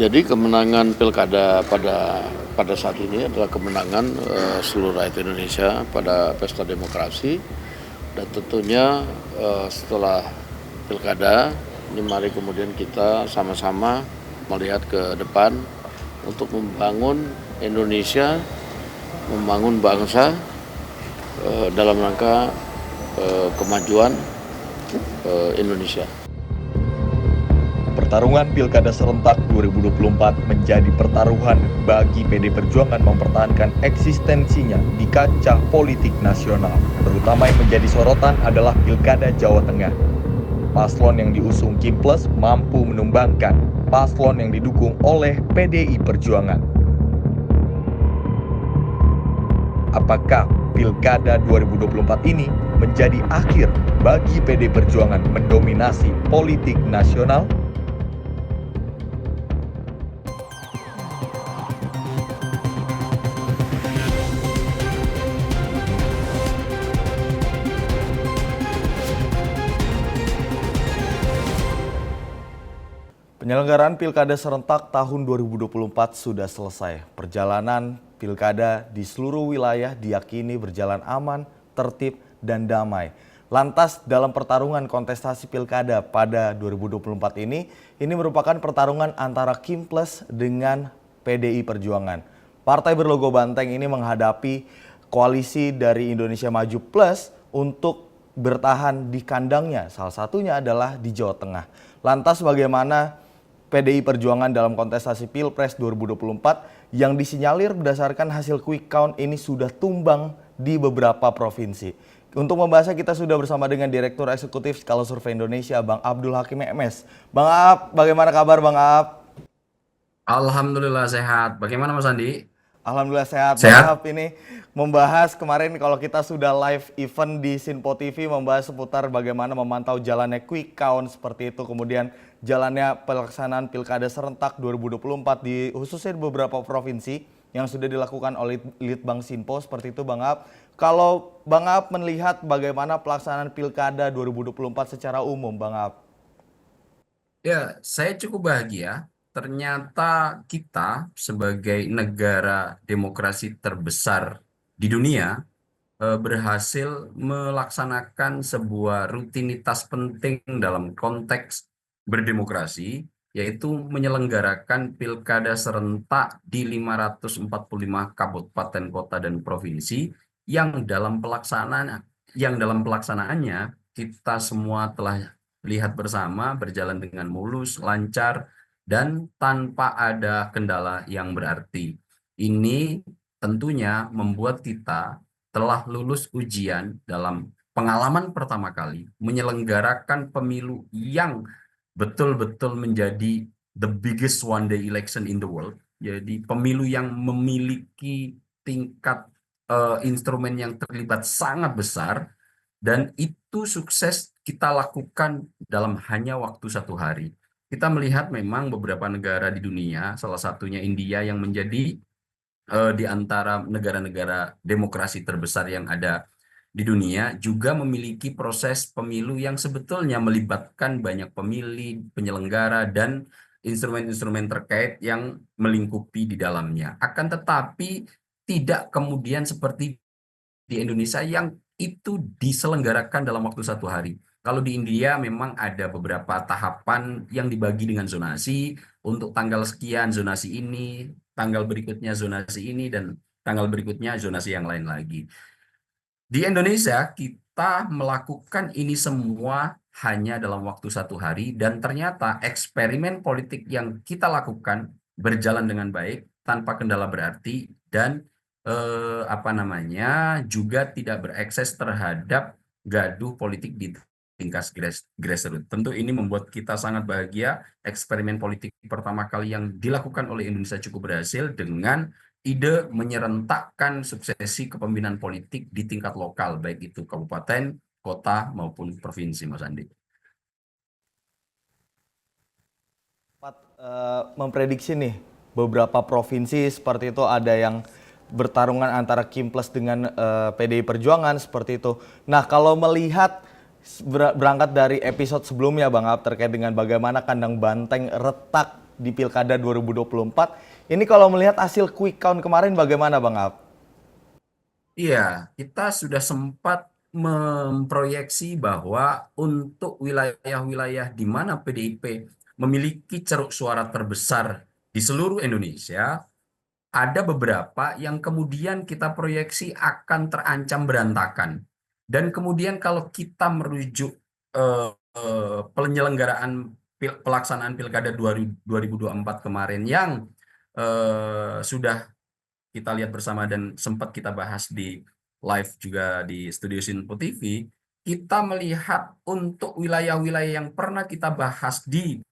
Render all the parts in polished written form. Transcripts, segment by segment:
Jadi kemenangan pilkada pada saat ini adalah kemenangan seluruh rakyat Indonesia pada pesta demokrasi, dan tentunya setelah pilkada ini mari kemudian kita sama-sama melihat ke depan untuk membangun Indonesia, membangun bangsa dalam rangka kemajuan Indonesia. Pertarungan Pilkada Serentak 2024 menjadi pertaruhan bagi PD Perjuangan mempertahankan eksistensinya di kancah politik nasional. Terutama yang menjadi sorotan adalah Pilkada Jawa Tengah. Paslon yang diusung Kim Plus mampu menumbangkan paslon yang didukung oleh PDI Perjuangan. Apakah Pilkada 2024 ini menjadi akhir bagi PD Perjuangan mendominasi politik nasional? Penyelenggaraan Pilkada Serentak tahun 2024 sudah selesai. Perjalanan Pilkada di seluruh wilayah diyakini berjalan aman, tertib, dan damai. Lantas dalam pertarungan kontestasi Pilkada pada 2024 ini merupakan pertarungan antara Kim Plus dengan PDI Perjuangan. Partai berlogo banteng ini menghadapi koalisi dari Indonesia Maju Plus untuk bertahan di kandangnya. Salah satunya adalah di Jawa Tengah. Lantas bagaimana PDI Perjuangan dalam kontestasi Pilpres 2024 yang disinyalir berdasarkan hasil quick count ini sudah tumbang di beberapa provinsi. Untuk membahasnya kita sudah bersama dengan Direktur Eksekutif Skala Survei Indonesia, Bang Abdul Hakim MS. Bang Ab, bagaimana kabar Bang Ab? Alhamdulillah sehat. Bagaimana Mas Andi? Alhamdulillah sehat. Bang Sehat? Ab ini membahas kemarin kalau kita sudah live event di Sinpo TV membahas seputar bagaimana memantau jalannya quick count seperti itu. Kemudian jalannya pelaksanaan Pilkada Serentak 2024 di khususnya di beberapa provinsi yang sudah dilakukan oleh Litbang Sinpo seperti itu Bang Ab. Kalau Bang Ab melihat bagaimana pelaksanaan Pilkada 2024 secara umum Bang Ab? Ya, saya cukup bahagia. Ternyata kita sebagai negara demokrasi terbesar di dunia berhasil melaksanakan sebuah rutinitas penting dalam konteks berdemokrasi, yaitu menyelenggarakan pilkada serentak di 545 kabupaten kota dan provinsi yang dalam pelaksanaannya kita semua telah lihat bersama berjalan dengan mulus, lancar, dan tanpa ada kendala yang berarti. Ini tentunya membuat kita telah lulus ujian dalam pengalaman pertama kali menyelenggarakan pemilu yang betul-betul menjadi the biggest one day election in the world. Jadi pemilu yang memiliki tingkat instrumen yang terlibat sangat besar, dan itu sukses kita lakukan dalam hanya waktu 1 hari. Kita melihat memang beberapa negara di dunia, salah satunya India yang menjadi di antara negara-negara demokrasi terbesar yang ada di dunia juga memiliki proses pemilu yang sebetulnya melibatkan banyak pemilih, penyelenggara, dan instrumen-instrumen terkait yang melingkupi di dalamnya. Akan tetapi tidak kemudian seperti di Indonesia yang itu diselenggarakan dalam waktu 1 hari. Kalau di India memang ada beberapa tahapan yang dibagi dengan zonasi, untuk tanggal sekian zonasi ini, tanggal berikutnya zonasi ini, dan tanggal berikutnya zonasi yang lain lagi. Di Indonesia kita melakukan ini semua hanya dalam waktu 1 hari, dan ternyata eksperimen politik yang kita lakukan berjalan dengan baik tanpa kendala berarti, dan juga tidak berekses terhadap gaduh politik di tingkat grassroots. Tentu ini membuat kita sangat bahagia. Eksperimen politik pertama kali yang dilakukan oleh Indonesia cukup berhasil dengan ide menyerentakkan suksesi kepemimpinan politik di tingkat lokal, baik itu kabupaten, kota, maupun provinsi, Mas Andi. Memprediksi nih, beberapa provinsi seperti itu ada yang bertarungan antara Kim Plus dengan PDI Perjuangan seperti itu. Nah, kalau melihat berangkat dari episode sebelumnya Bang Ab terkait dengan bagaimana kandang banteng retak di Pilkada 2024. Ini kalau melihat hasil quick count kemarin bagaimana Bang Ab? Iya, kita sudah sempat memproyeksi bahwa untuk wilayah-wilayah di mana PDIP memiliki ceruk suara terbesar di seluruh Indonesia, ada beberapa yang kemudian kita proyeksi akan terancam berantakan. Dan kemudian kalau kita merujuk penyelenggaraan pelaksanaan Pilkada 2024 kemarin yang sudah kita lihat bersama dan sempat kita bahas di live juga di Studio Sinpo TV, kita melihat untuk wilayah-wilayah yang pernah kita bahas di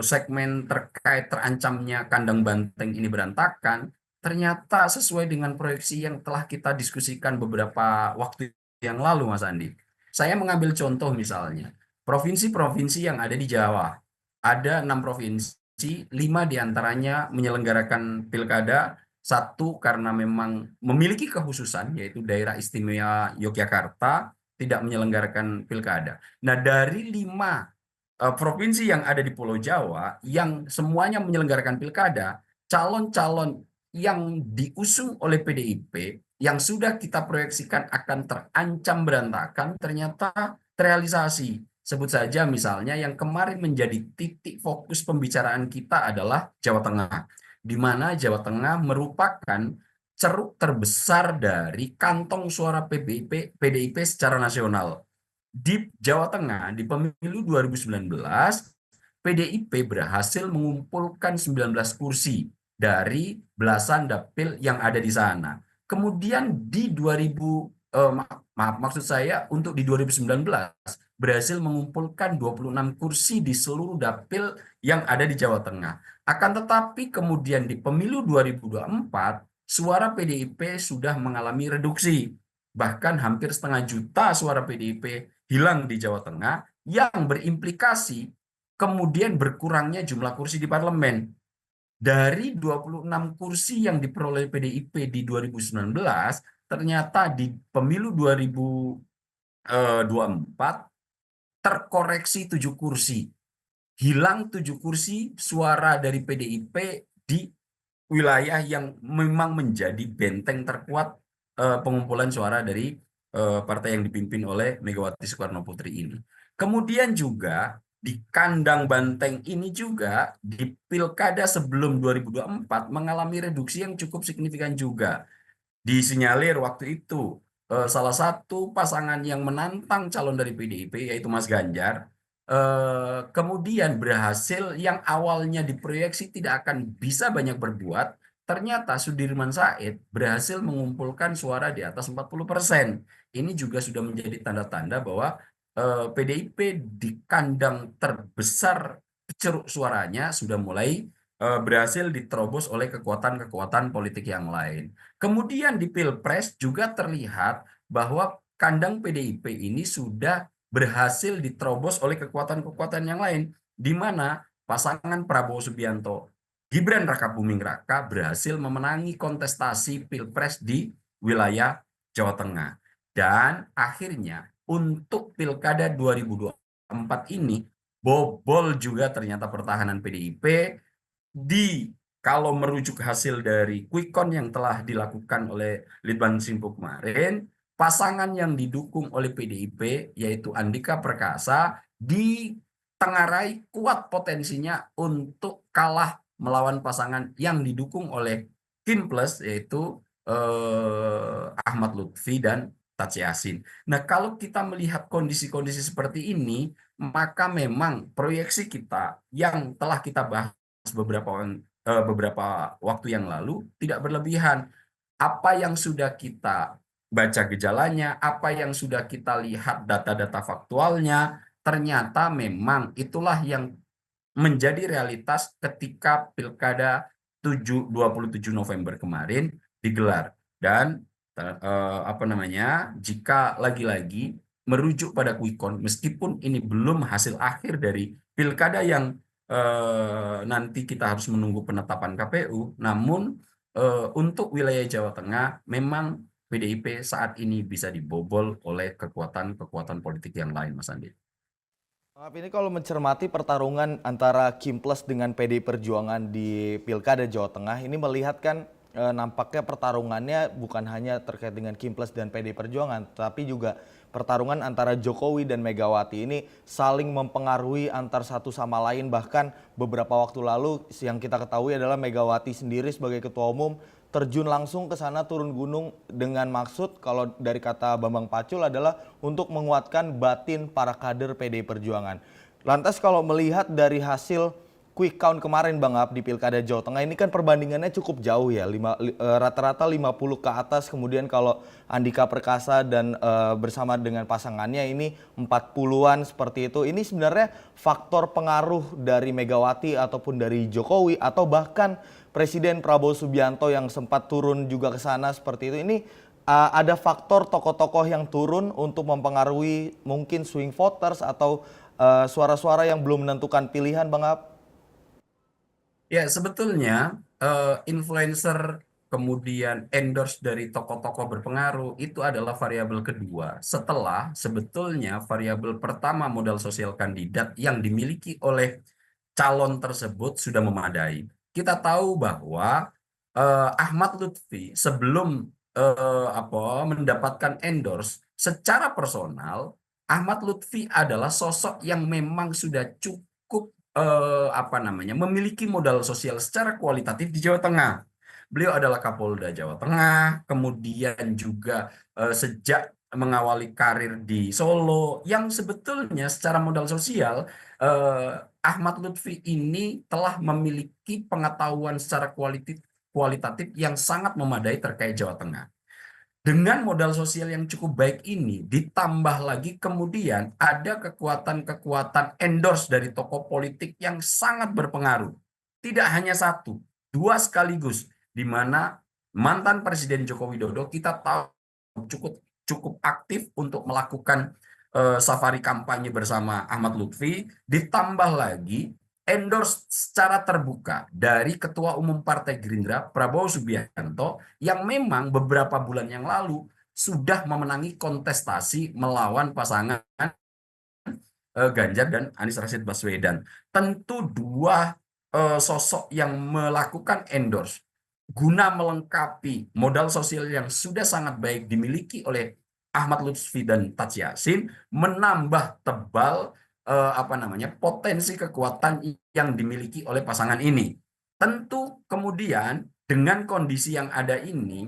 segmen terkait terancamnya kandang banteng ini berantakan, ternyata sesuai dengan proyeksi yang telah kita diskusikan beberapa waktu yang lalu, Mas Andi. Saya mengambil contoh misalnya, provinsi-provinsi yang ada di Jawa. Ada 6 provinsi, 5 diantaranya menyelenggarakan pilkada, satu karena memang memiliki kekhususan, yaitu daerah istimewa Yogyakarta, tidak menyelenggarakan pilkada. Nah, dari 5 provinsi yang ada di Pulau Jawa yang semuanya menyelenggarakan pilkada, calon-calon yang diusung oleh PDIP yang sudah kita proyeksikan akan terancam berantakan ternyata terrealisasi. Sebut saja misalnya yang kemarin menjadi titik fokus pembicaraan kita adalah Jawa Tengah, di mana Jawa Tengah merupakan ceruk terbesar dari kantong suara PDIP secara nasional. Di Jawa Tengah, di pemilu 2019, PDIP berhasil mengumpulkan 19 kursi dari belasan dapil yang ada di sana. Kemudian di 2000, maksud saya untuk di 2019 berhasil mengumpulkan 26 kursi di seluruh dapil yang ada di Jawa Tengah. Akan tetapi kemudian di pemilu 2024, suara PDIP sudah mengalami reduksi. Bahkan hampir setengah juta suara PDIP hilang di Jawa Tengah yang berimplikasi kemudian berkurangnya jumlah kursi di parlemen. Dari 26 kursi yang diperoleh PDIP di 2019, ternyata di pemilu 2024 terkoreksi 7 kursi. Hilang 7 kursi suara dari PDIP di wilayah yang memang menjadi benteng terkuat pengumpulan suara dari partai yang dipimpin oleh Megawati Soekarno Putri ini. Kemudian juga di kandang banteng ini juga di pilkada sebelum 2024 mengalami reduksi yang cukup signifikan juga. Disinyalir waktu itu salah satu pasangan yang menantang calon dari PDIP yaitu Mas Ganjar kemudian berhasil yang awalnya diproyeksi tidak akan bisa banyak berbuat, ternyata Sudirman Said berhasil mengumpulkan suara di atas 40%. Ini juga sudah menjadi tanda-tanda bahwa PDIP di kandang terbesar ceruk suaranya sudah mulai berhasil diterobos oleh kekuatan-kekuatan politik yang lain. Kemudian di Pilpres juga terlihat bahwa kandang PDIP ini sudah berhasil diterobos oleh kekuatan-kekuatan yang lain, di mana pasangan Prabowo Subianto, Gibran Rakabuming Raka berhasil memenangi kontestasi Pilpres di wilayah Jawa Tengah. Dan akhirnya untuk Pilkada 2024 ini, bobol juga ternyata pertahanan PDIP di kalau merujuk hasil dari quick count yang telah dilakukan oleh Litbang Simpo kemarin, pasangan yang didukung oleh PDIP yaitu Andika Perkasa ditengarai kuat potensinya untuk kalah melawan pasangan yang didukung oleh Kin Plus yaitu Ahmad Lutfi dan Taci Yasin. Nah, kalau kita melihat kondisi-kondisi seperti ini, maka memang proyeksi kita yang telah kita bahas beberapa waktu yang lalu tidak berlebihan. Apa yang sudah kita baca gejalanya, apa yang sudah kita lihat data-data faktualnya, ternyata memang itulah yang menjadi realitas ketika Pilkada 27 November kemarin digelar. Dan jika lagi-lagi merujuk pada quick count, meskipun ini belum hasil akhir dari pilkada yang nanti kita harus menunggu penetapan KPU, namun untuk wilayah Jawa Tengah memang PDIP saat ini bisa dibobol oleh kekuatan-kekuatan politik yang lain, Mas Andi. Maaf, ini kalau mencermati pertarungan antara Kim Plus dengan PDI Perjuangan di Pilkada Jawa Tengah, ini melihat kan nampaknya pertarungannya bukan hanya terkait dengan Kim Plus dan PDI Perjuangan, tapi juga pertarungan antara Jokowi dan Megawati ini saling mempengaruhi antar satu sama lain. Bahkan beberapa waktu lalu yang kita ketahui adalah Megawati sendiri sebagai ketua umum terjun langsung ke sana turun gunung dengan maksud kalau dari kata Bambang Pacul adalah untuk menguatkan batin para kader PDI Perjuangan. Lantas kalau melihat dari hasil quick count kemarin Bang Ab di Pilkada Jawa Tengah ini kan perbandingannya cukup jauh ya, rata-rata 50 ke atas, kemudian kalau Andika Perkasa dan bersama dengan pasangannya ini 40-an seperti itu. Ini sebenarnya faktor pengaruh dari Megawati ataupun dari Jokowi atau bahkan Presiden Prabowo Subianto yang sempat turun juga ke sana seperti itu. Ini ada faktor tokoh-tokoh yang turun untuk mempengaruhi mungkin swing voters atau suara-suara yang belum menentukan pilihan Bang Ab? Ya, sebetulnya influencer kemudian endorse dari tokoh-tokoh berpengaruh itu adalah variabel kedua. Setelah sebetulnya variabel pertama modal sosial kandidat yang dimiliki oleh calon tersebut sudah memadai. Kita tahu bahwa Ahmad Lutfi sebelum mendapatkan endorse secara personal, Ahmad Lutfi adalah sosok yang memang sudah cukup memiliki modal sosial secara kualitatif di Jawa Tengah. Beliau adalah Kapolda Jawa Tengah, kemudian juga sejak mengawali karir di Solo, yang sebetulnya secara modal sosial Ahmad Lutfi ini telah memiliki pengetahuan secara kualitatif yang sangat memadai terkait Jawa Tengah. Dengan modal sosial yang cukup baik ini, ditambah lagi kemudian ada kekuatan-kekuatan endorse dari tokoh politik yang sangat berpengaruh. Tidak hanya satu, dua sekaligus, di mana mantan Presiden Joko Widodo kita tahu cukup cukup aktif untuk melakukan safari kampanye bersama Ahmad Lutfi, ditambah lagi endorse secara terbuka dari Ketua Umum Partai Gerindra Prabowo Subianto yang memang beberapa bulan yang lalu sudah memenangi kontestasi melawan pasangan Ganjar dan Anies Rashid Baswedan. Tentu dua sosok yang melakukan endorse guna melengkapi modal sosial yang sudah sangat baik dimiliki oleh Ahmad Lutfi dan Taj Yassin, menambah tebal potensi kekuatan yang dimiliki oleh pasangan ini. Tentu kemudian dengan kondisi yang ada ini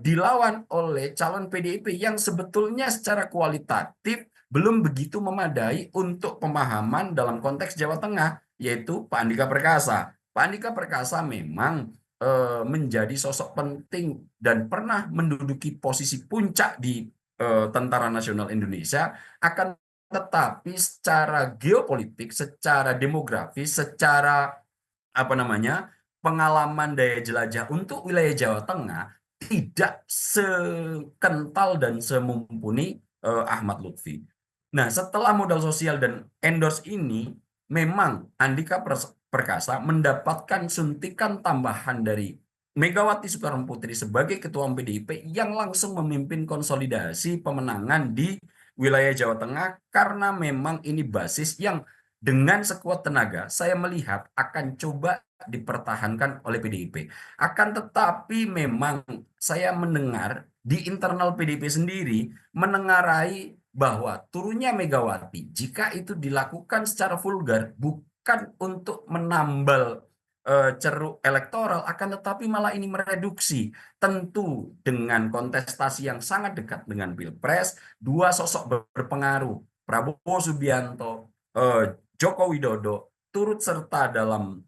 dilawan oleh calon PDIP yang sebetulnya secara kualitatif belum begitu memadai untuk pemahaman dalam konteks Jawa Tengah, yaitu Pak Andika Perkasa. Pak Andika Perkasa memang menjadi sosok penting dan pernah menduduki posisi puncak di Tentara Nasional Indonesia, akan tetapi secara geopolitik, secara demografis, secara pengalaman daya jelajah untuk wilayah Jawa Tengah tidak sekental dan semumpuni Ahmad Lutfi. Nah, setelah modal sosial dan endorse ini, memang Andika Perkasa mendapatkan suntikan tambahan dari Megawati Soekarno Putri sebagai Ketua Umum PDIP yang langsung memimpin konsolidasi pemenangan di wilayah Jawa Tengah, karena memang ini basis yang dengan sekuat tenaga saya melihat akan coba dipertahankan oleh PDIP. Akan tetapi memang saya mendengar di internal PDIP sendiri menengarai bahwa turunnya Megawati, jika itu dilakukan secara vulgar, bukan untuk menambal ceruk elektoral, akan tetapi malah ini mereduksi. Tentu dengan kontestasi yang sangat dekat dengan Pilpres, dua sosok berpengaruh, Prabowo Subianto, Joko Widodo, turut serta dalam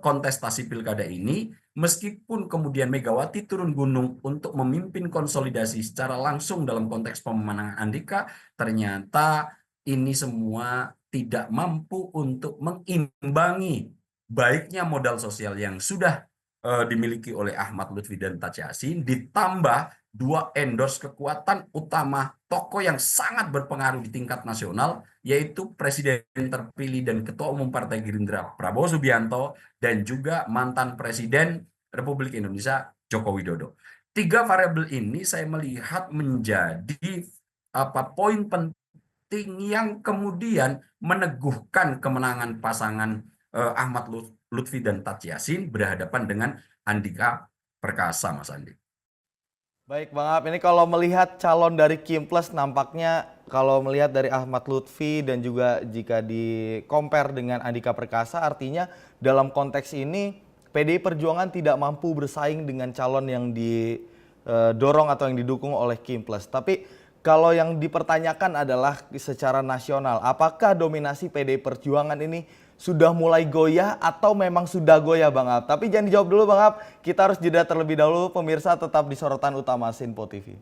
kontestasi pilkada ini, meskipun kemudian Megawati turun gunung untuk memimpin konsolidasi secara langsung dalam konteks pemenangan Andika, ternyata ini semua tidak mampu untuk mengimbangi baiknya modal sosial yang sudah dimiliki oleh Ahmad Lutfi dan Taj Yassin, ditambah dua endorse kekuatan utama tokoh yang sangat berpengaruh di tingkat nasional, yaitu Presiden terpilih dan Ketua Umum Partai Gerindra Prabowo Subianto, dan juga mantan Presiden Republik Indonesia Joko Widodo. Tiga variabel ini saya melihat menjadi poin penting voting yang kemudian meneguhkan kemenangan pasangan Ahmad Lutfi dan Taj Yassin berhadapan dengan Andika Perkasa, Mas Andi. Baik Bang Ab, ini kalau melihat calon dari Kim Plus nampaknya kalau melihat dari Ahmad Lutfi dan juga jika di-compare dengan Andika Perkasa, artinya dalam konteks ini PDI Perjuangan tidak mampu bersaing dengan calon yang didorong atau yang didukung oleh Kim Plus. Tapi kalau yang dipertanyakan adalah secara nasional, apakah dominasi PDI Perjuangan ini sudah mulai goyah atau memang sudah goyah Bang Ab? Tapi jangan dijawab dulu Bang Ab, kita harus jeda terlebih dahulu. Pemirsa tetap di sorotan utama Sinpo TV.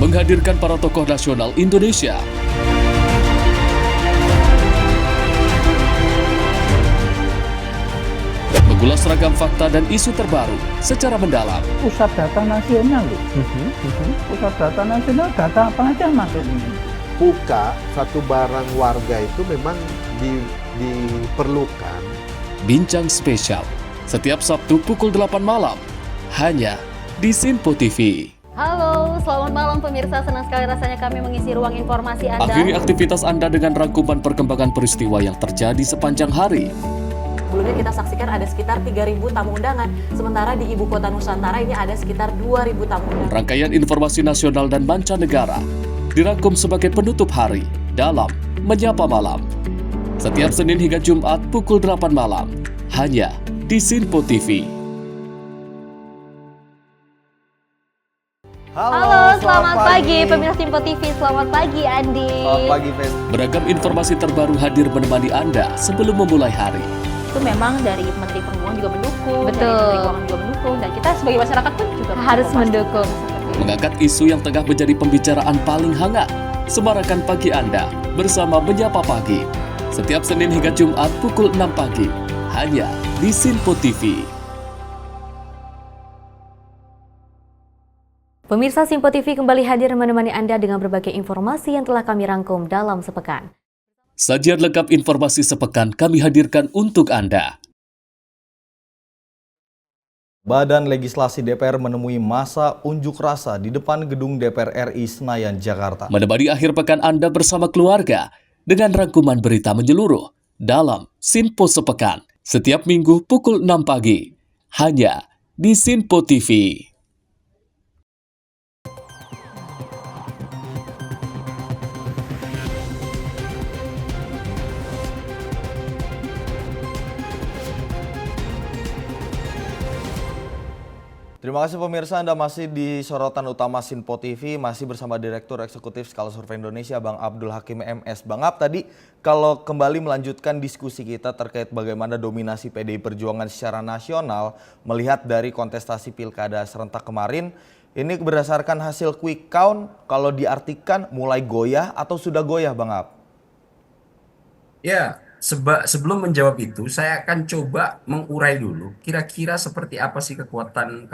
Menghadirkan para tokoh nasional Indonesia. Mengulas ragam fakta dan isu terbaru secara mendalam. Pusat data nasional loh. Pusat data nasional, data apa aja masuk ini. Buka satu barang warga itu memang diperlukan. Bincang spesial setiap Sabtu pukul 8 malam hanya di Sinpo TV. Halo, selamat malam pemirsa. Senang sekali rasanya kami mengisi ruang informasi Anda. Akhiri aktivitas Anda dengan rangkuman perkembangan peristiwa yang terjadi sepanjang hari. Sebelumnya kita saksikan ada sekitar 3.000 tamu undangan, sementara di Ibu Kota Nusantara ini ada sekitar 2.000 tamu undangan. Rangkaian informasi nasional dan mancanegara dirangkum sebagai penutup hari dalam Menyapa Malam. Setiap Senin hingga Jumat pukul 8 malam hanya di Sinpo TV. Halo, selamat pagi pemirsa Sinpo TV. Selamat pagi Andi. Selamat pagi Fen. Beragam informasi terbaru hadir menemani Anda sebelum memulai hari. Itu memang dari Menteri Perhubungan juga mendukung, Betul. dari Menteri Keuangan juga mendukung, dan kita sebagai masyarakat pun juga Harus mendukung. Mengangkat isu yang tengah menjadi pembicaraan paling hangat. Semarakan pagi Anda bersama Menyapa Pagi. Setiap Senin hingga Jumat pukul 6 pagi hanya di Sinpo TV. Pemirsa Sinpo TV kembali hadir menemani Anda dengan berbagai informasi yang telah kami rangkum dalam sepekan. Sajian lengkap informasi sepekan kami hadirkan untuk Anda. Badan Legislasi DPR menemui masa unjuk rasa di depan gedung DPR RI Senayan, Jakarta. Menemani akhir pekan Anda bersama keluarga dengan rangkuman berita menyeluruh dalam Sinpo Sepekan. Setiap minggu pukul 6 pagi hanya di Sinpo TV. Terima kasih pemirsa, Anda masih di sorotan utama Sinpo TV, masih bersama Direktur Eksekutif Skala Survei Indonesia, Bang Abdul Hakim MS. Bang Ab, tadi kalau kembali melanjutkan diskusi kita terkait bagaimana dominasi PDI Perjuangan secara nasional, melihat dari kontestasi pilkada serentak kemarin, ini berdasarkan hasil quick count, kalau diartikan mulai goyah atau sudah goyah Bang Ab? Ya, sebelum menjawab itu, saya akan coba mengurai dulu kira-kira seperti apa sih kekuatan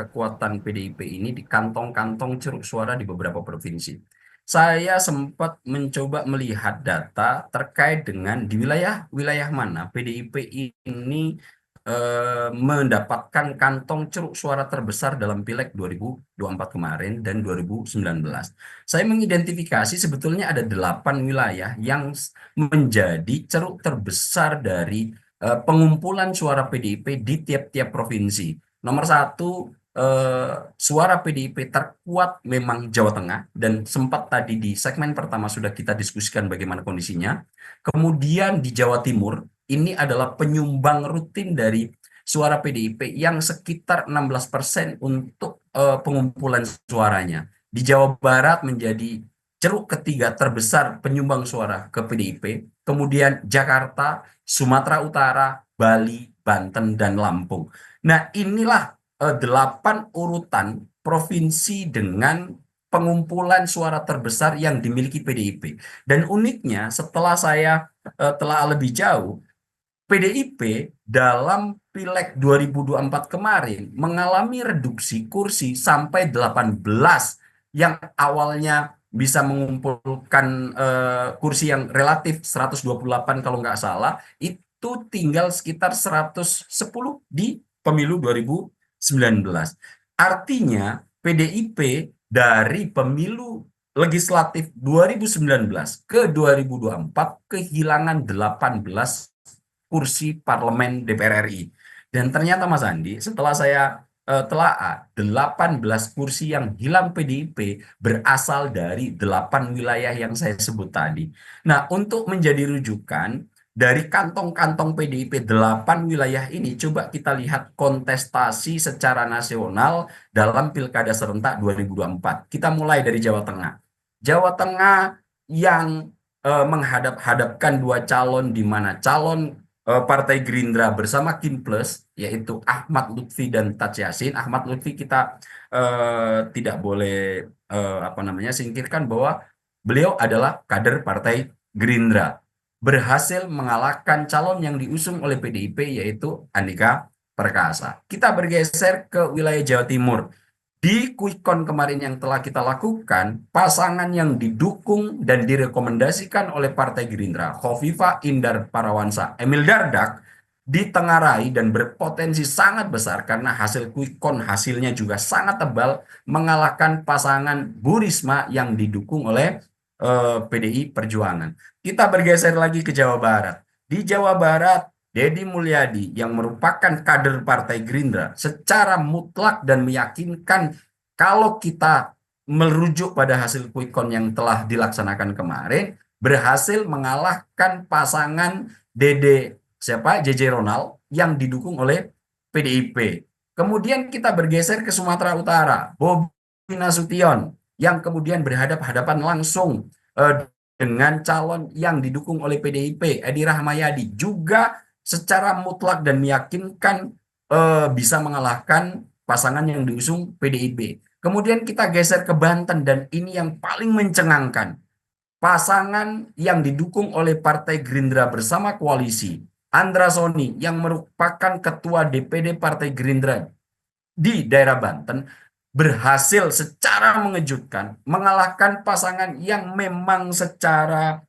PDIP ini di kantong-kantong ceruk suara di beberapa provinsi. Saya sempat mencoba melihat data terkait dengan di wilayah mana PDIP ini mendapatkan kantong ceruk suara terbesar dalam Pileg 2024 kemarin dan 2019. Saya mengidentifikasi sebetulnya ada 8 wilayah yang menjadi ceruk terbesar dari pengumpulan suara PDIP di tiap-tiap provinsi. Nomor 1, suara PDIP terkuat memang Jawa Tengah, dan sempat tadi di segmen pertama sudah kita diskusikan bagaimana kondisinya. Kemudian di Jawa Timur, ini adalah penyumbang rutin dari suara PDIP yang sekitar 16% untuk pengumpulan suaranya. Di Jawa Barat menjadi ceruk ketiga terbesar penyumbang suara ke PDIP. Kemudian Jakarta, Sumatera Utara, Bali, Banten, dan Lampung. Nah, inilah 8 urutan provinsi dengan pengumpulan suara terbesar yang dimiliki PDIP. Dan uniknya setelah saya telah lebih jauh, PDIP dalam Pileg 2024 kemarin mengalami reduksi kursi sampai 18 yang awalnya bisa mengumpulkan kursi yang relatif 128 kalau nggak salah, itu tinggal sekitar 110 di pemilu 2019. Artinya PDIP dari pemilu legislatif 2019 ke 2024 kehilangan 18 kursi parlemen DPR RI. Dan ternyata Mas Andi, setelah saya telaah, 18 kursi yang hilang PDIP berasal dari 8 wilayah yang saya sebut tadi. Nah, untuk menjadi rujukan, dari kantong-kantong PDIP 8 wilayah ini, coba kita lihat kontestasi secara nasional dalam Pilkada serentak 2024. Kita mulai dari Jawa Tengah. Jawa Tengah yang menghadap-hadapkan dua calon, di mana calon Partai Gerindra bersama Kim Plus, yaitu Ahmad Lutfi dan Taj Yassin. Ahmad Lutfi kita tidak boleh singkirkan bahwa beliau adalah kader Partai Gerindra, berhasil mengalahkan calon yang diusung oleh PDIP, yaitu Andika Perkasa. Kita bergeser ke wilayah Jawa Timur. Di quick count kemarin yang telah kita lakukan, pasangan yang didukung dan direkomendasikan oleh Partai Gerindra, Khofifah Indar Parawansa, Emil Dardak, ditengarai dan berpotensi sangat besar karena hasil quick count hasilnya juga sangat tebal, mengalahkan pasangan Bu Risma yang didukung oleh PDI Perjuangan. Kita bergeser lagi ke Jawa Barat. Di Jawa Barat, Deddy Mulyadi yang merupakan kader Partai Gerindra secara mutlak dan meyakinkan, kalau kita merujuk pada hasil quick count yang telah dilaksanakan kemarin, berhasil mengalahkan pasangan JJ Ronald yang didukung oleh PDIP. Kemudian kita bergeser ke Sumatera Utara, Bobi Nasution yang kemudian berhadapan langsung dengan calon yang didukung oleh PDIP, Edi Rahmayadi, juga secara mutlak dan meyakinkan bisa mengalahkan pasangan yang diusung PDIP. Kemudian kita geser ke Banten, dan ini yang paling mencengangkan. Pasangan yang didukung oleh Partai Gerindra bersama koalisi, Andra Soni yang merupakan ketua DPD Partai Gerindra di daerah Banten, berhasil secara mengejutkan mengalahkan pasangan yang memang secara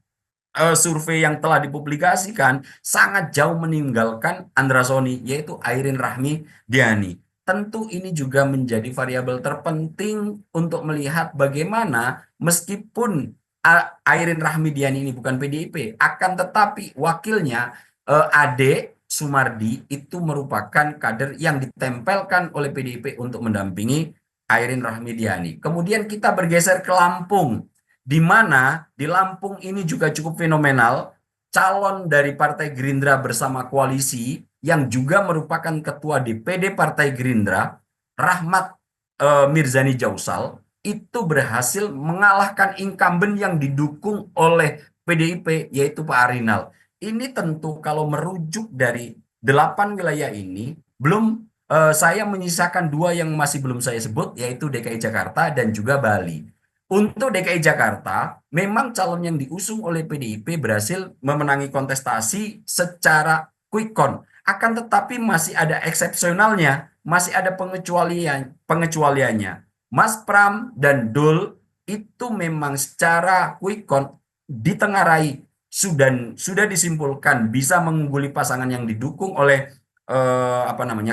survei yang telah dipublikasikan sangat jauh meninggalkan Andra Soni, yaitu Airin Rahmidiani. Tentu ini juga menjadi variabel terpenting untuk melihat bagaimana meskipun Airin Rahmidiani ini bukan PDIP, akan tetapi wakilnya Ade Sumardi itu merupakan kader yang ditempelkan oleh PDIP untuk mendampingi Airin Rahmidiani. Kemudian kita bergeser ke Lampung, di mana di Lampung ini juga cukup fenomenal, calon dari Partai Gerindra bersama koalisi yang juga merupakan ketua DPD Partai Gerindra, Rahmat Mirzani Jausal, itu berhasil mengalahkan incumbent yang didukung oleh PDIP, yaitu Pak Arinal. Ini tentu kalau merujuk dari 8 wilayah ini, belum saya menyisakan 2 yang masih belum saya sebut, yaitu DKI Jakarta dan juga Bali. Untuk DKI Jakarta, memang calon yang diusung oleh PDIP berhasil memenangi kontestasi secara quick count. Akan tetapi masih ada eksepsionalnya, masih ada pengecualiannya. Mas Pram dan Dul itu memang secara quick count ditengarai, sudah disimpulkan bisa mengungguli pasangan yang didukung oleh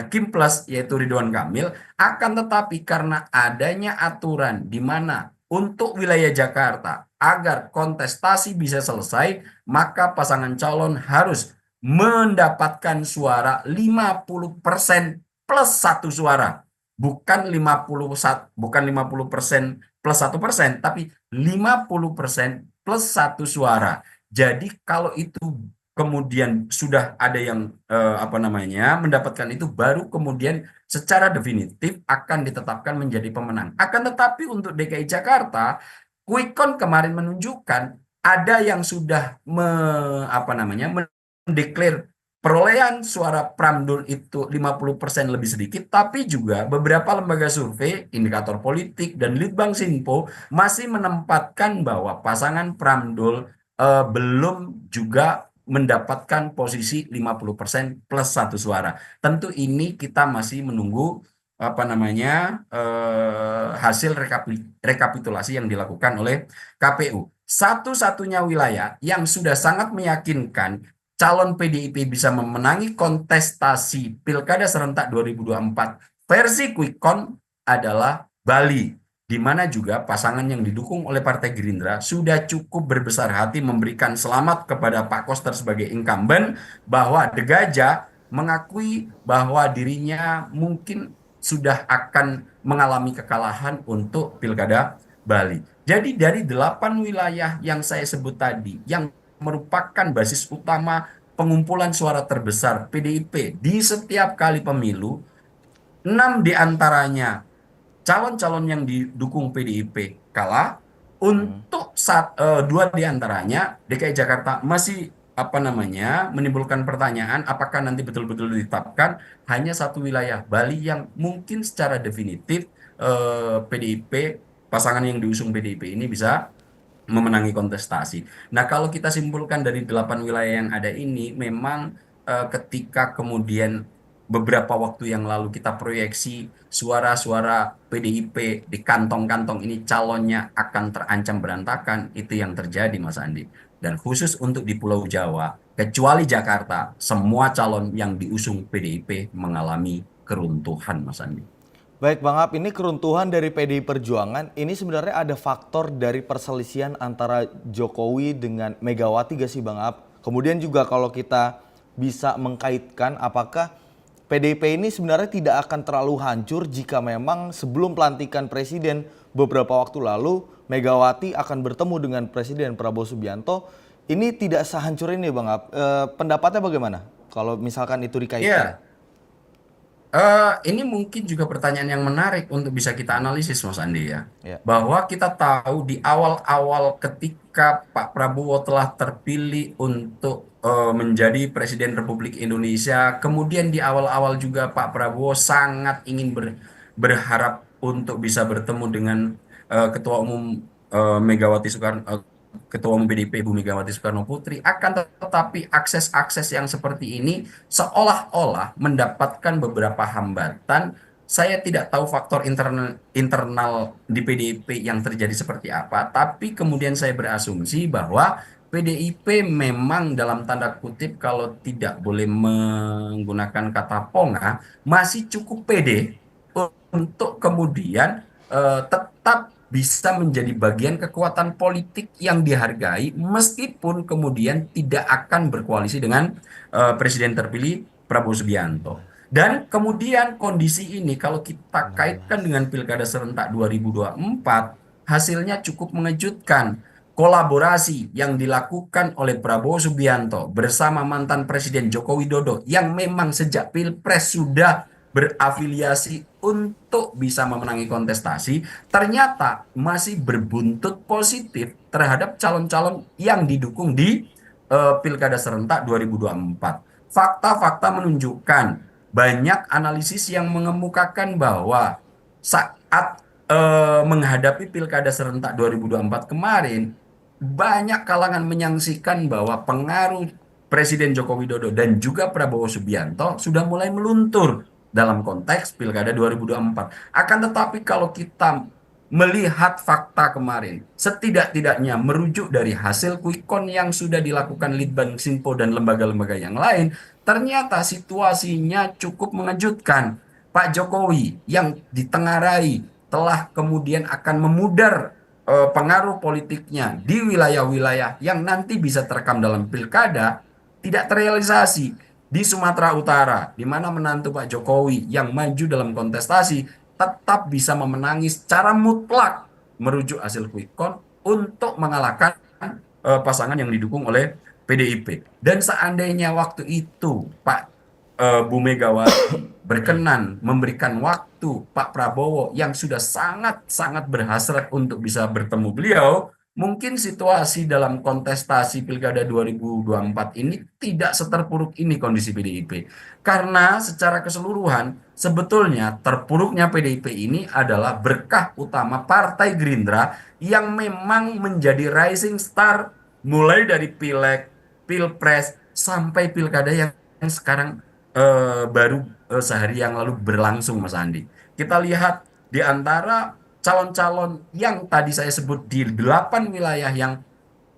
Kim Plus, yaitu Ridwan Kamil. Akan tetapi karena adanya aturan di mana untuk wilayah Jakarta agar kontestasi bisa selesai, maka pasangan calon harus mendapatkan suara 50% plus 1 suara. Bukan 50% plus 1%, tapi 50% plus 1 suara. Jadi kalau itu kemudian sudah ada yang mendapatkan itu, baru kemudian secara definitif akan ditetapkan menjadi pemenang. Akan tetapi untuk DKI Jakarta, quick count kemarin menunjukkan ada yang sudah mendeklar perolehan suara Pramdul itu 50% lebih sedikit, tapi juga beberapa lembaga survei, Indikator Politik, dan Litbangsinpo masih menempatkan bahwa pasangan Pramdul belum juga mendapatkan posisi 50% plus 1 suara. Tentu ini kita masih menunggu hasil rekapitulasi yang dilakukan oleh KPU. Satu-satunya wilayah yang sudah sangat meyakinkan calon PDIP bisa memenangi kontestasi Pilkada serentak 2024 versi quick count adalah Bali, di mana juga pasangan yang didukung oleh Partai Gerindra sudah cukup berbesar hati memberikan selamat kepada Pak Koster sebagai incumbent, bahwa The Gajah mengakui bahwa dirinya mungkin sudah akan mengalami kekalahan untuk Pilkada Bali. Jadi dari 8 wilayah yang saya sebut tadi, yang merupakan basis utama pengumpulan suara terbesar PDIP di setiap kali pemilu, 6 diantaranya calon-calon yang didukung PDIP kalah. Untuk 2 diantaranya DKI Jakarta masih menimbulkan pertanyaan apakah nanti betul-betul ditetapkan. Hanya 1 wilayah Bali yang mungkin secara definitif PDIP, pasangan yang diusung PDIP ini bisa memenangi kontestasi. Nah, kalau kita simpulkan dari 8 wilayah yang ada ini, memang ketika kemudian beberapa waktu yang lalu kita proyeksi suara-suara PDIP di kantong-kantong ini calonnya akan terancam berantakan, itu yang terjadi, Mas Andi. Dan khusus untuk di Pulau Jawa, kecuali Jakarta, semua calon yang diusung PDIP mengalami keruntuhan, Mas Andi. Baik Bang Ab, ini keruntuhan dari PDI Perjuangan, ini sebenarnya ada faktor dari perselisihan antara Jokowi dengan Megawati gak sih Bang Ab? Kemudian juga kalau kita bisa mengkaitkan apakah PDIP ini sebenarnya tidak akan terlalu hancur jika memang sebelum pelantikan Presiden beberapa waktu lalu Megawati akan bertemu dengan Presiden Prabowo Subianto. Ini tidak sehancur ini Bang Ab. Pendapatnya bagaimana kalau misalkan itu dikaitkan? Ini mungkin juga pertanyaan yang menarik untuk bisa kita analisis, Mas Andi ya. Ya. Bahwa kita tahu di awal-awal ketika Pak Prabowo telah terpilih untuk menjadi Presiden Republik Indonesia, kemudian di awal-awal juga Pak Prabowo sangat ingin berharap untuk bisa bertemu dengan Ketua Umum Ketua Umum PDIP Ibu Megawati Soekarno Putri. Akan tetapi akses-akses yang seperti ini seolah-olah mendapatkan beberapa hambatan. Saya tidak tahu faktor internal di PDIP yang terjadi seperti apa, tapi kemudian saya berasumsi bahwa PDIP memang dalam tanda kutip, kalau tidak boleh menggunakan kata ponga, masih cukup pede untuk kemudian tetap bisa menjadi bagian kekuatan politik yang dihargai meskipun kemudian tidak akan berkoalisi dengan Presiden terpilih Prabowo Subianto. Dan kemudian kondisi ini kalau kita kaitkan dengan Pilkada serentak 2024, hasilnya cukup mengejutkan. Kolaborasi yang dilakukan oleh Prabowo Subianto bersama mantan Presiden Joko Widodo yang memang sejak Pilpres sudah berafiliasi untuk bisa memenangi kontestasi, ternyata masih berbuntut positif terhadap calon-calon yang didukung di Pilkada serentak 2024. Fakta-fakta menunjukkan, banyak analisis yang mengemukakan bahwa saat menghadapi Pilkada serentak 2024 kemarin, banyak kalangan menyaksikan bahwa pengaruh Presiden Joko Widodo dan juga Prabowo Subianto sudah mulai meluntur dalam konteks Pilkada 2024. Akan tetapi kalau kita melihat fakta kemarin, setidak-tidaknya merujuk dari hasil quick count yang sudah dilakukan Litbangsinpo dan lembaga-lembaga yang lain, ternyata situasinya cukup mengejutkan. Pak Jokowi yang ditengarai telah kemudian akan memudar pengaruh politiknya di wilayah-wilayah yang nanti bisa terekam dalam pilkada, tidak terrealisasi. Di Sumatera Utara, di mana menantu Pak Jokowi yang maju dalam kontestasi tetap bisa memenangi secara mutlak merujuk hasil quick count untuk mengalahkan pasangan yang didukung oleh PDIP. Dan seandainya waktu itu Bu Megawati berkenan memberikan waktu Pak Prabowo yang sudah sangat-sangat berhasrat untuk bisa bertemu beliau, mungkin situasi dalam kontestasi Pilkada 2024 ini tidak seterpuruk ini kondisi PDIP. Karena secara keseluruhan, sebetulnya terpuruknya PDIP ini adalah berkah utama Partai Gerindra yang memang menjadi rising star mulai dari Pileg, Pilpres, sampai Pilkada yang sekarang baru sehari yang lalu berlangsung, Mas Andi. kita lihat di antara calon-calon yang tadi saya sebut di 8 wilayah yang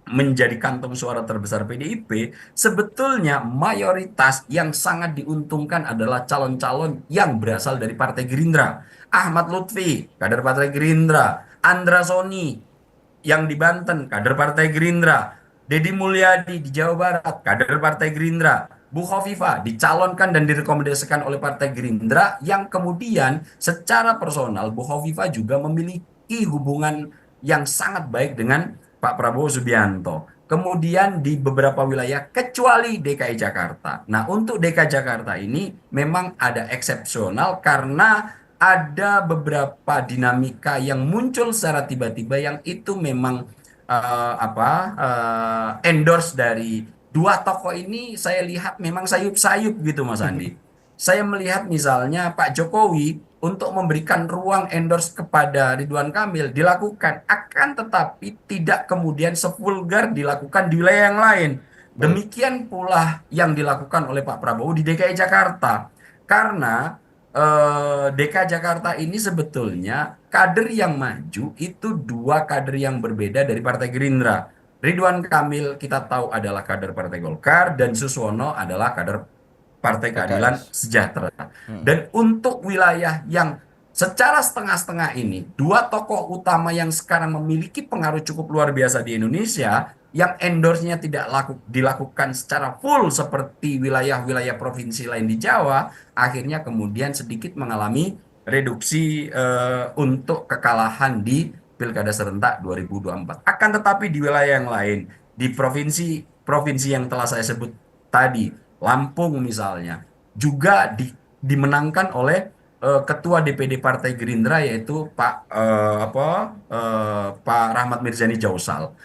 menjadi kantong suara terbesar PDIP, sebetulnya mayoritas yang sangat diuntungkan adalah calon-calon yang berasal dari Partai Gerindra. Ahmad Lutfi, kader Partai Gerindra. Andra Soni, yang di Banten, kader Partai Gerindra. Deddy Mulyadi di Jawa Barat, kader Partai Gerindra. Bu Khofifah dicalonkan dan direkomendasikan oleh Partai Gerindra, yang kemudian secara personal Bu Khofifah juga memiliki hubungan yang sangat baik dengan Pak Prabowo Subianto. Kemudian di beberapa wilayah kecuali DKI Jakarta. Nah, untuk DKI Jakarta ini memang ada eksepsional karena ada beberapa dinamika yang muncul secara tiba-tiba yang itu memang endorse dari dua tokoh ini. Saya lihat memang sayup-sayup gitu, Mas Andi. Saya melihat misalnya Pak Jokowi untuk memberikan ruang endorse kepada Ridwan Kamil dilakukan, akan tetapi tidak kemudian sevulgar dilakukan di wilayah yang lain. Demikian pula yang dilakukan oleh Pak Prabowo di DKI Jakarta. Karena DKI Jakarta ini sebetulnya kader yang maju itu dua kader yang berbeda dari Partai Gerindra. Ridwan Kamil kita tahu adalah kader Partai Golkar dan Suswono adalah kader Partai Keadilan Sejahtera. Dan untuk wilayah yang secara setengah-setengah ini, dua tokoh utama yang sekarang memiliki pengaruh cukup luar biasa di Indonesia, yang endorse-nya tidak dilakukan secara full seperti wilayah-wilayah provinsi lain di Jawa, akhirnya kemudian sedikit mengalami reduksi untuk kekalahan di Pilkada Serentak 2024. Akan tetapi di wilayah yang lain, di provinsi yang telah saya sebut tadi, Lampung misalnya, juga dimenangkan oleh Ketua DPD Partai Gerindra, yaitu Pak Rahmat Mirzani Jausal.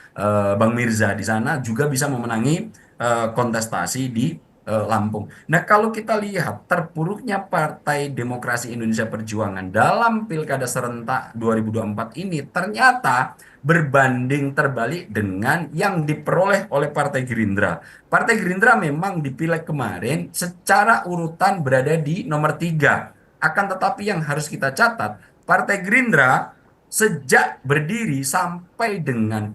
Bang Mirza di sana juga bisa memenangi kontestasi di Lampung. Nah, kalau kita lihat terpuruknya Partai Demokrasi Indonesia Perjuangan dalam Pilkada Serentak 2024 ini ternyata berbanding terbalik dengan yang diperoleh oleh Partai Gerindra. Partai Gerindra memang di pileg kemarin secara urutan berada di nomor 3. Akan tetapi yang harus kita catat, Partai Gerindra sejak berdiri sampai dengan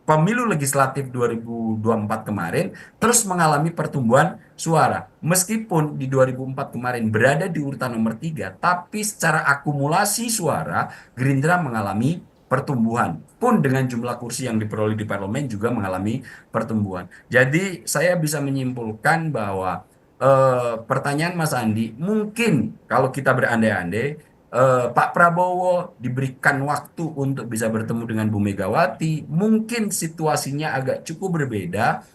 pemilu legislatif 2024 kemarin terus mengalami pertumbuhan suara. Meskipun di 2004 kemarin berada di urutan nomor 3, tapi secara akumulasi suara Gerindra mengalami pertumbuhan. Pun dengan jumlah kursi yang diperoleh di parlemen juga mengalami pertumbuhan. Jadi saya bisa menyimpulkan bahwa pertanyaan Mas Andi, mungkin kalau kita berandai-andai, Pak Prabowo diberikan waktu untuk bisa bertemu dengan Bu Megawati, mungkin situasinya agak cukup berbeda